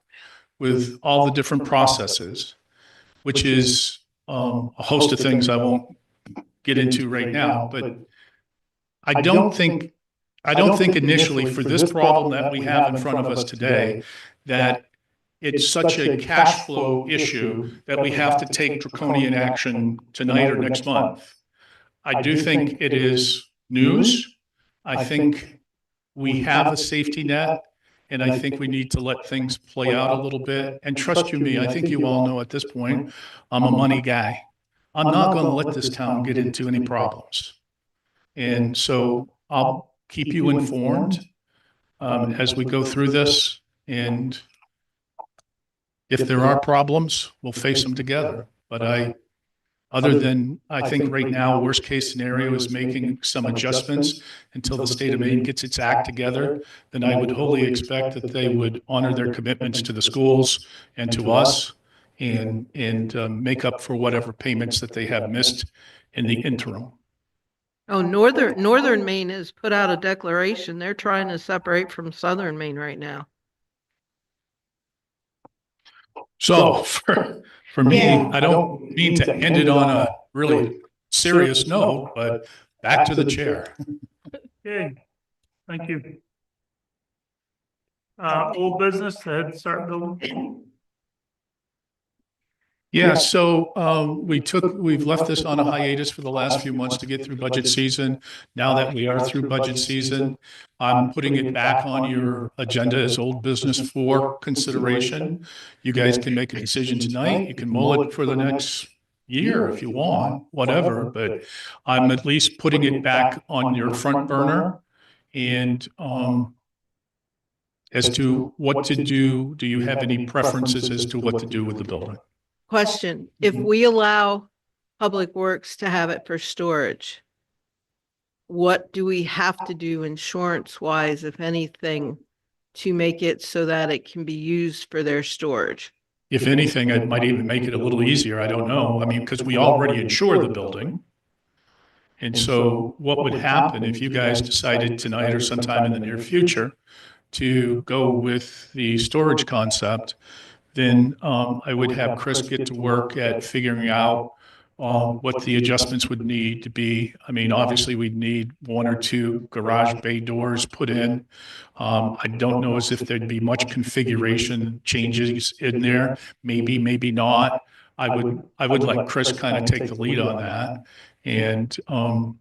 with all the different processes, which is a host of things I won't get into right now. But I don't think initially for this problem that we have in front of us today, that it's such a cash flow issue that we have to take draconian action tonight or next month. I do think it is news. I think we have a safety net, and I think we need to let things play out a little bit. And trust you me, I think you all know at this point, I'm a money guy. I'm not going to let this town get into any problems. And so I'll keep you informed as we go through this. And if there are problems, we'll face them together. But I think right now, worst case scenario is making some adjustments until the state of Maine gets its act together. Then I would wholly expect that they would honor their commitments to the schools and to us and make up for whatever payments that they have missed in the interim. Oh, Northern Maine has put out a declaration. They're trying to separate from Southern Maine right now. So for me, I don't mean to end it on a really serious note, but back to the chair. Okay, thank you. Old business, the Head Start building. Yeah, so we've left this on a hiatus for the last few months to get through budget season. Now that we are through budget season, I'm putting it back on your agenda as old business for consideration. You guys can make a decision tonight. You can mull it for the next year if you want, whatever, but I'm at least putting it back on your front burner. And as to what to do you have any preferences as to what to do with the building? Question, if we allow Public Works to have it for storage, what do we have to do insurance wise, if anything, to make it so that it can be used for their storage? If anything, it might even make it a little easier. I don't know. I mean, because we already insure the building. And so what would happen if you guys decided tonight or sometime in the near future to go with the storage concept, then I would have Chris get to work at figuring out what the adjustments would need to be. I mean, obviously we'd need 1 or 2 garage bay doors put in. I don't know as if there'd be much configuration changes in there. Maybe, maybe not. I would let Chris kind of take the lead on that. And I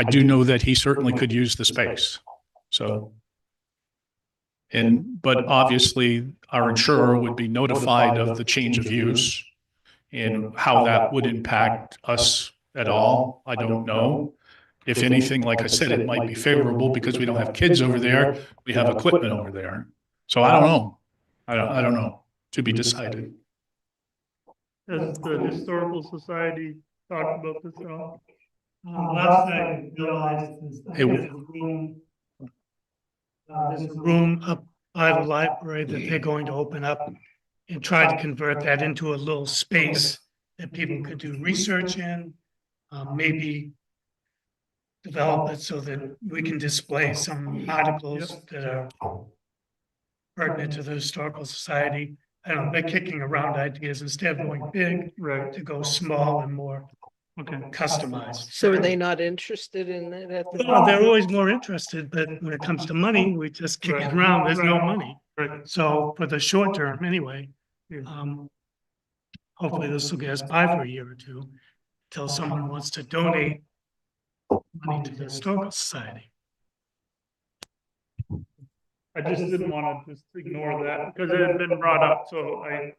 do know that he certainly could use the space. So. But obviously our insurer would be notified of the change of use and how that would impact us at all. I don't know. If anything, like I said, it might be favorable because we don't have kids over there. We have equipment over there. So I don't know. I don't know. To be decided. Has the Historical Society talked about this at all? Last night I realized there's a room up by the library that they're going to open up and try to convert that into a little space that people could do research in, maybe develop it so that we can display some articles that are pertinent to the Historical Society. I don't know, they're kicking around ideas instead of going big, to go small and more Okay. customized. So are they not interested in it at the? Well, they're always more interested, but when it comes to money, we just kick it around. There's no money. Right. So for the short term anyway, hopefully this will get us by for a year or two till someone wants to donate money to the Historical Society. I just didn't want to just ignore that because it had been brought up, so I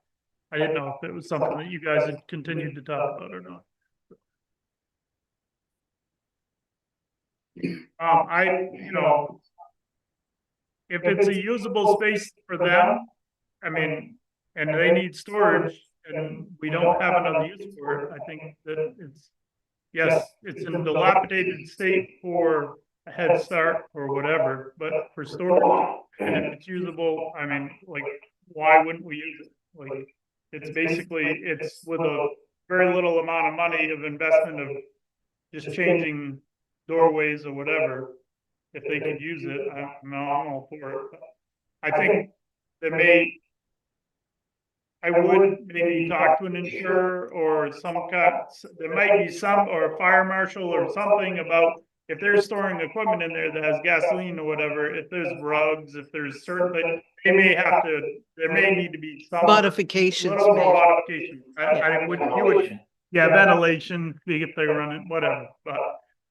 didn't know if it was something that you guys had continued to talk about or not. If it's a usable space for them, I mean, and they need storage and we don't have another use for it, I think that yes, it's in dilapidated state for a head start or whatever, but for storage, and if it's usable, I mean, like, why wouldn't we use it? Like, it's with a very little amount of money of investment of just changing doorways or whatever. If they could use it, I'm all for it. But I think I would maybe talk to an insurer or there might be or a fire marshal or something about if they're storing equipment in there that has gasoline or whatever, if there's rugs, if there's certain, there may need to be some Modifications. little more made. modification. Ventilation, if they run it, whatever, but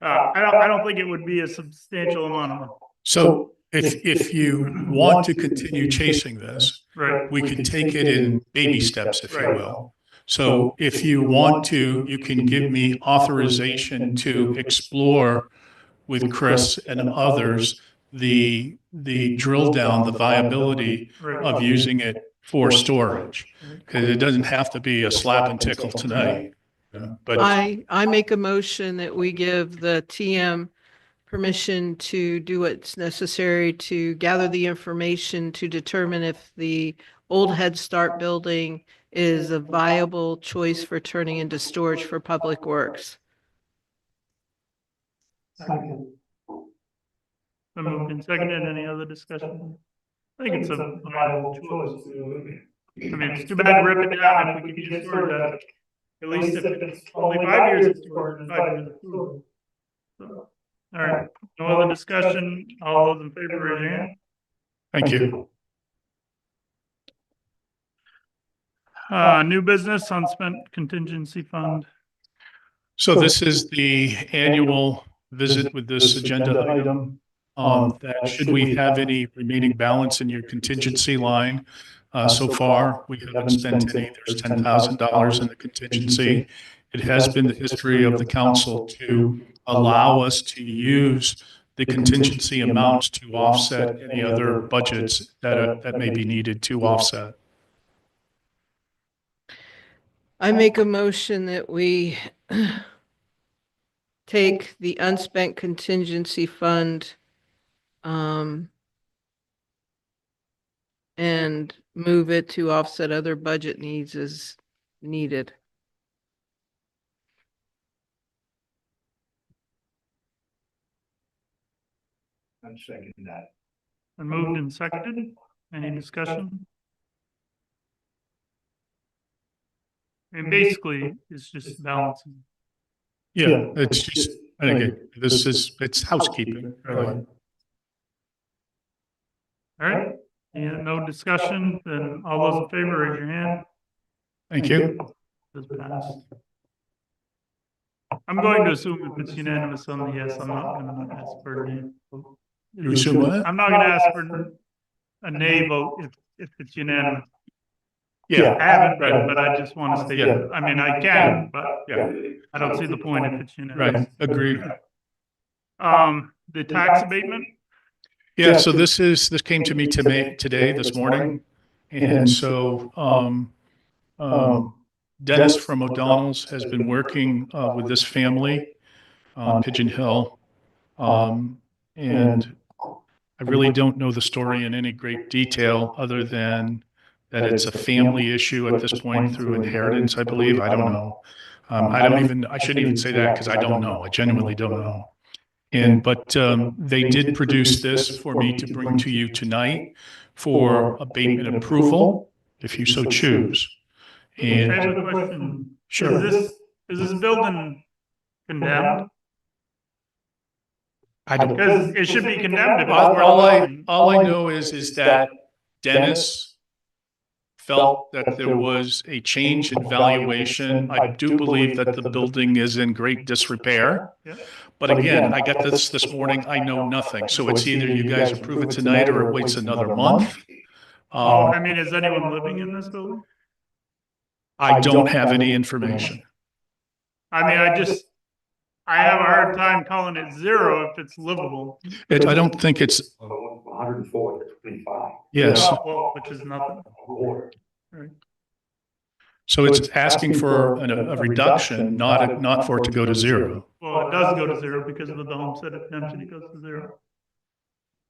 I don't think it would be a substantial amount of money. So if you want to continue chasing this, Right. we can take it in baby steps, if you will. So if you want to, you can give me authorization to explore with Chris and others the drill down, the viability of using it for storage. Because it doesn't have to be a slap and tickle tonight. But I make a motion that we give the TM permission to do what's necessary to gather the information to determine if the old Head Start building is a viable choice for turning into storage for Public Works. Second. So moved and seconded. Any other discussion? I think it's a viable choice. I mean, it's too bad to rip it down if we could just store that. At least if it's only 5 years of storage, 5 years of food. So, all right, no other discussion. All those in favor, raise your hand. thank you. New business, unspent contingency fund. So this is the annual visit with this agenda item. That should we have any remaining balance in your contingency line? So far, we haven't spent any. There's $10,000 in the contingency. It has been the history of the council to allow us to use the contingency amounts to offset any other budgets that may be needed to offset. I make a motion that we take the unspent contingency fund and move it to offset other budget needs as needed. I'm second that. And moved and seconded. Any discussion? And basically, it's just balancing. Yeah, it's just, again, it's housekeeping, really. All right, yeah, no discussion, then all those in favor, raise your hand. Thank you. Does pass. I'm going to assume if it's unanimous on the yes, I'm not gonna ask for a nay. You assume what? I'm not gonna ask for a nay vote if it's unanimous. Yeah. I haven't read it, but I just want to state, Yeah. I mean, I can, but Yeah. I don't see the point if it's unanimous. Right, agreed. The tax abatement, Yeah, so this came to me today, this morning. And so, Dennis from O'Donnell's has been working, with this family on Pigeon Hill. And I really don't know the story in any great detail other than that it's a family issue at this point through inheritance, I believe. I don't know. I shouldn't even say that because I don't know. I genuinely don't know. But they did produce this for me to bring to you tonight for abatement approval, if you so choose. I have And a question. sure. Is this building condemned? I don't. Because it should be condemned if it's All worth all I know is that Dennis felt that there was a change in valuation. I do believe that the building is in great disrepair. Yeah. But again, I got this morning, I know nothing. So it's either you guys approve it tonight or it waits another month. I mean, is anyone living in this building? I don't have any information. I mean, I have a hard time calling it zero if it's livable. I don't think it's, 104 to 25. yes. Well, which is nothing. Right. So it's asking for a reduction, not for it to go to zero. Well, it does go to zero because of the homestead exemption, it goes to zero.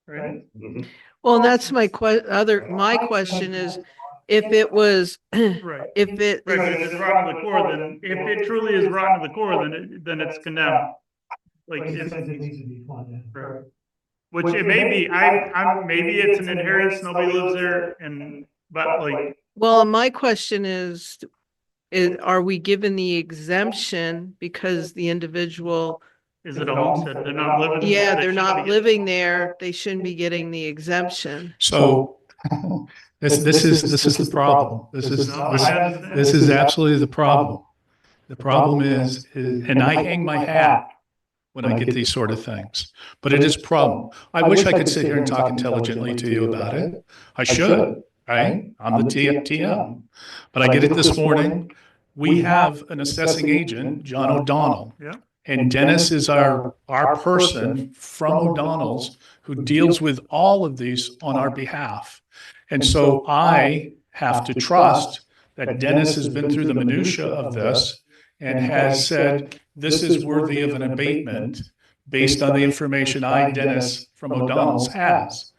Right? Well, that's my my question is, if it was, Right. if it. Right, but if it's rotten to the core, then if it truly is rotten to the core, then it's condemned. Like, it's, right. Which it may be, maybe it's an inheritance, nobody lives there, but like. Well, my question is, are we given the exemption because the individual? Is it a homestead? They're not living. Yeah, they're not living there. They shouldn't be getting the exemption. So this is the problem. This is absolutely the problem. The problem is, and I hang my hat when I get these sort of things, but it is a problem. I wish I could sit here and talk intelligently to you about it. I should, right? I'm the TM, but I get it this morning. We have an assessing agent, John O'Donnell. Yeah. And Dennis is our person from O'Donnell's who deals with all of these on our behalf. And so I have to trust that Dennis has been through the minutia of this and has said, this is worthy of an abatement based on the information Dennis from O'Donnell's has.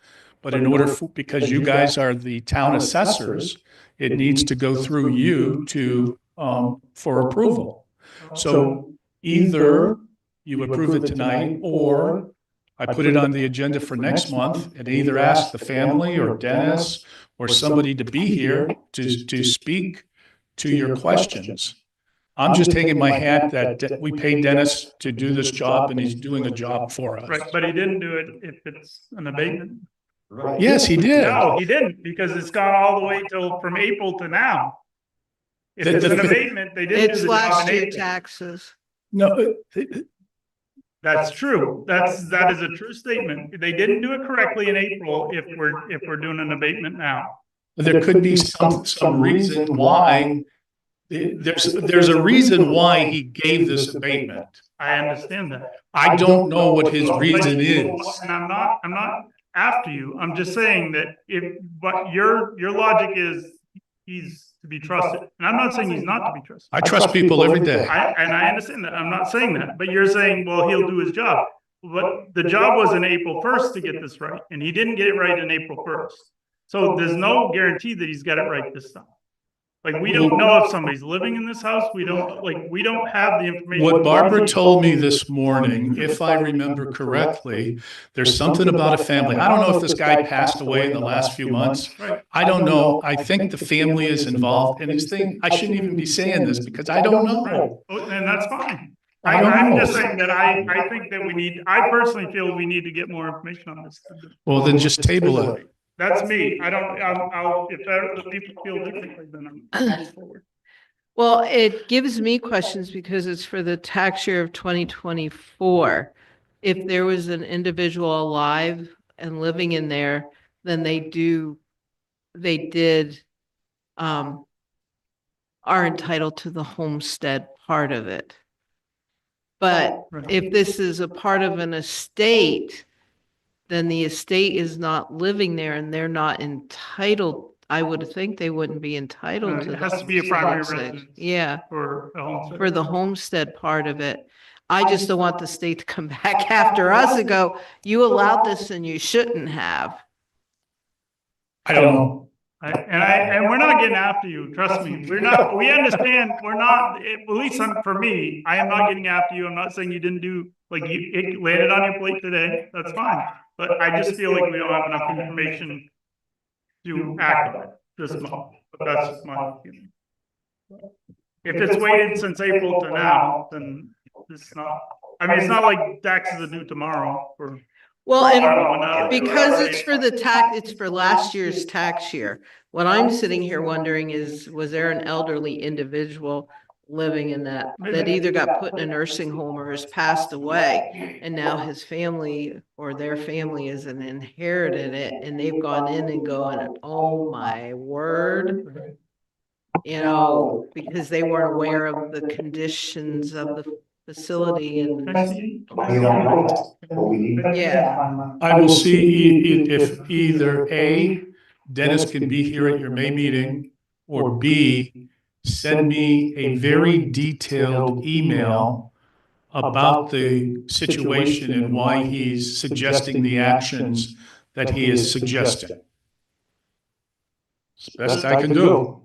But in order because you guys are the town assessors, it needs to go through you to, for approval. So either you approve it tonight or I put it on the agenda for next month and either ask the family or Dennis or somebody to be here to speak to your questions. I'm just taking my hat that we paid Dennis to do this job and he's doing a job for us. Right, but he didn't do it if it's an abatement. Right. Yes, he did. No, he didn't, because it's gone all the way till from April to now. If it's an abatement, they didn't do It's the job last in year April. taxes. No, That's true. That is a true statement. They didn't do it correctly in April if we're doing an abatement now. there could be some reason why. There's a reason why he gave this abatement. I understand that. I don't know what his reason is. And I'm not after you. I'm just saying that but your logic is he's to be trusted. And I'm not saying he's not to be trusted. I trust people every day. I understand that. I'm not saying that, but you're saying, well, he'll do his job. But the job was in April 1st to get this right, and he didn't get it right in April 1st. So there's no guarantee that he's got it right this time. Like, we don't know if somebody's living in this house. We don't have the information. What Barbara told me this morning, if I remember correctly, there's something about a family. I don't know if this guy passed away in the last few months. I don't know. I think the family is involved in this thing. I shouldn't even be saying this because I don't know. And that's fine. I don't I'm know. just saying that I think that I personally feel we need to get more information on this. Well, then just table it. That's me. If the people feel differently, then I'm forward. Well, it gives me questions because it's for the tax year of 2024. If there was an individual alive and living in there, then they did, are entitled to the homestead part of it. But if this is a part of an estate, then the estate is not living there and they're not entitled. I would think they wouldn't be entitled to. It has to be a primary homestead. residence. Yeah, For a homestead. for the homestead part of it. I just don't want the state to come back after us and go, you allowed this and you shouldn't have. I don't know. And we're not getting after you, trust me. We understand, at least for me, I am not getting after you. I'm not saying you didn't do, it landed on your plate today, that's fine. But I just feel like we don't have enough information to act on it this month, but that's just my opinion. If it's waited since April to now, then It's not, I mean, it's not like taxes are due tomorrow or. Well, I and don't know, now- because it's for the tax, it's for last year's tax year. What I'm sitting here wondering is, was there an elderly individual living in that either got put in a nursing home or has passed away, and now his family or their family has inherited it, and they've gone in and going, oh my word. You know, because they weren't aware of the conditions of the facility and, Can I see? We don't know that, but we need. yeah. I will see if either A, Dennis can be here at your May meeting, or B, send me a very detailed email about the situation and why he's suggesting the actions that he is suggesting. It's the best I can do.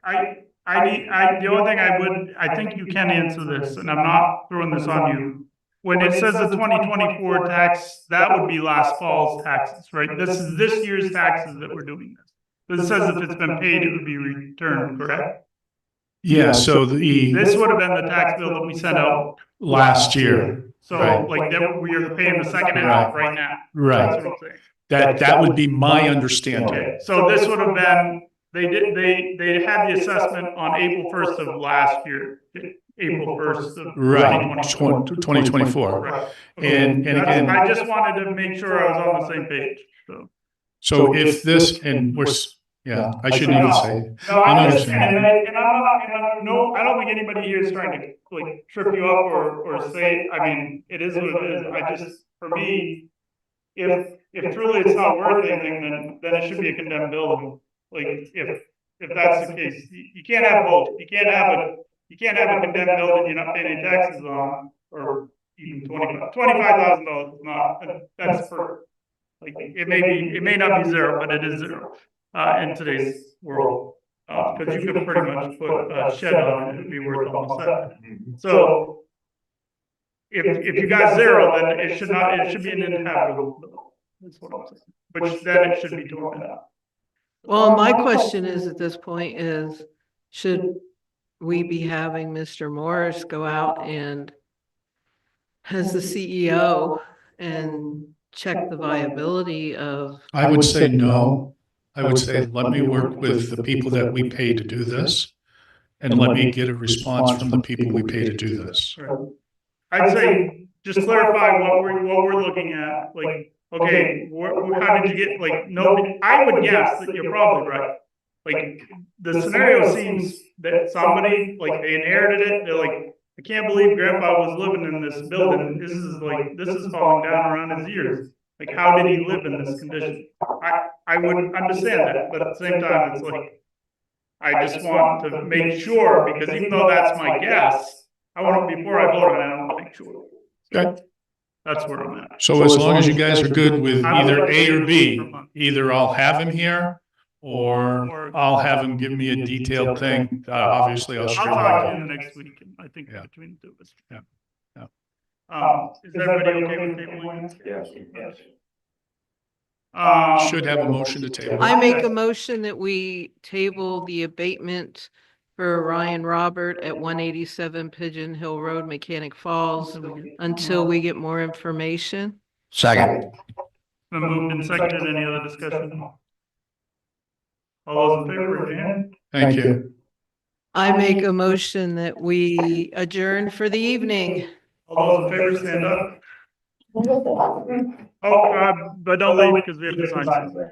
The only thing I think you can answer this, and I'm not throwing this on you. When it says the 2024 tax, that would be last fall's taxes, right? This is this year's taxes that we're doing this. This says if it's been paid, it would be returned, correct? Yeah, so This would have been the tax bill that we sent out. last year. So Right. like that, we are paying the second half right now. Right. That's what I'm saying. That would be my understanding. Okay, so this would have been, they had the assessment on April 1st of last year, April 1st of Right, 2024. 2024. Right. And again, I just wanted to make sure I was on the same page, so. so if this, and yeah, I shouldn't even say. No, I'm I understand, understanding. and I'm not, I don't think anybody here is trying to like trip you up or say, I mean, it is what it is. I just, for me, if truly it's not worth anything, then it should be a condemned building. Like, if that's the case, you can't have both. You can't have a condemned building you're not paying any taxes on, or even $25,000 is not, that's for, like, it may not be zero, but it is zero, in today's world. Cause you could pretty much put a shed on it, it'd be worth almost that. So, if you got zero, then it should be an inhabitable building. That's what I'm saying, which then it should be torn down. Well, my question is at this point is, should we be having Mr. Morris go out and as the CEO and check the viability of? I would say no. I would say, let me work with the people that we pay to do this, and let me get a response from the people we pay to do this. Right. I'd say, just clarify what we're looking at, like, okay, how did you get, like, no, I would guess that you're probably right. Like, the scenario seems that somebody, like, they inherited it, they're like, I can't believe grandpa was living in this building, this is falling down around his ears. Like, how did he live in this condition? I would understand that, but at the same time, it's like, I just want to make sure, because even though that's my guess, I want to, before I vote on it, I want to make sure. Okay. That's where I'm at. So as long as you guys are good with either A or B, either I'll have him here, or I'll have him give me a detailed thing. Obviously, I'll I'll share talk to it. you the next week, and I think Yeah. between the two of us. Yeah. Is everybody okay with tabling? Yes, yes. Should have a motion to table. I make a motion that we table the abatement for Ryan Robert at 187 Pigeon Hill Road, Mechanic Falls, until we get more information. Second. Been moved and seconded. Any other discussion? All those in favor, raise your hand. Thank you. I make a motion that we adjourn for the evening. All those in favor, stand up. Oh, but don't leave because we have to sign something.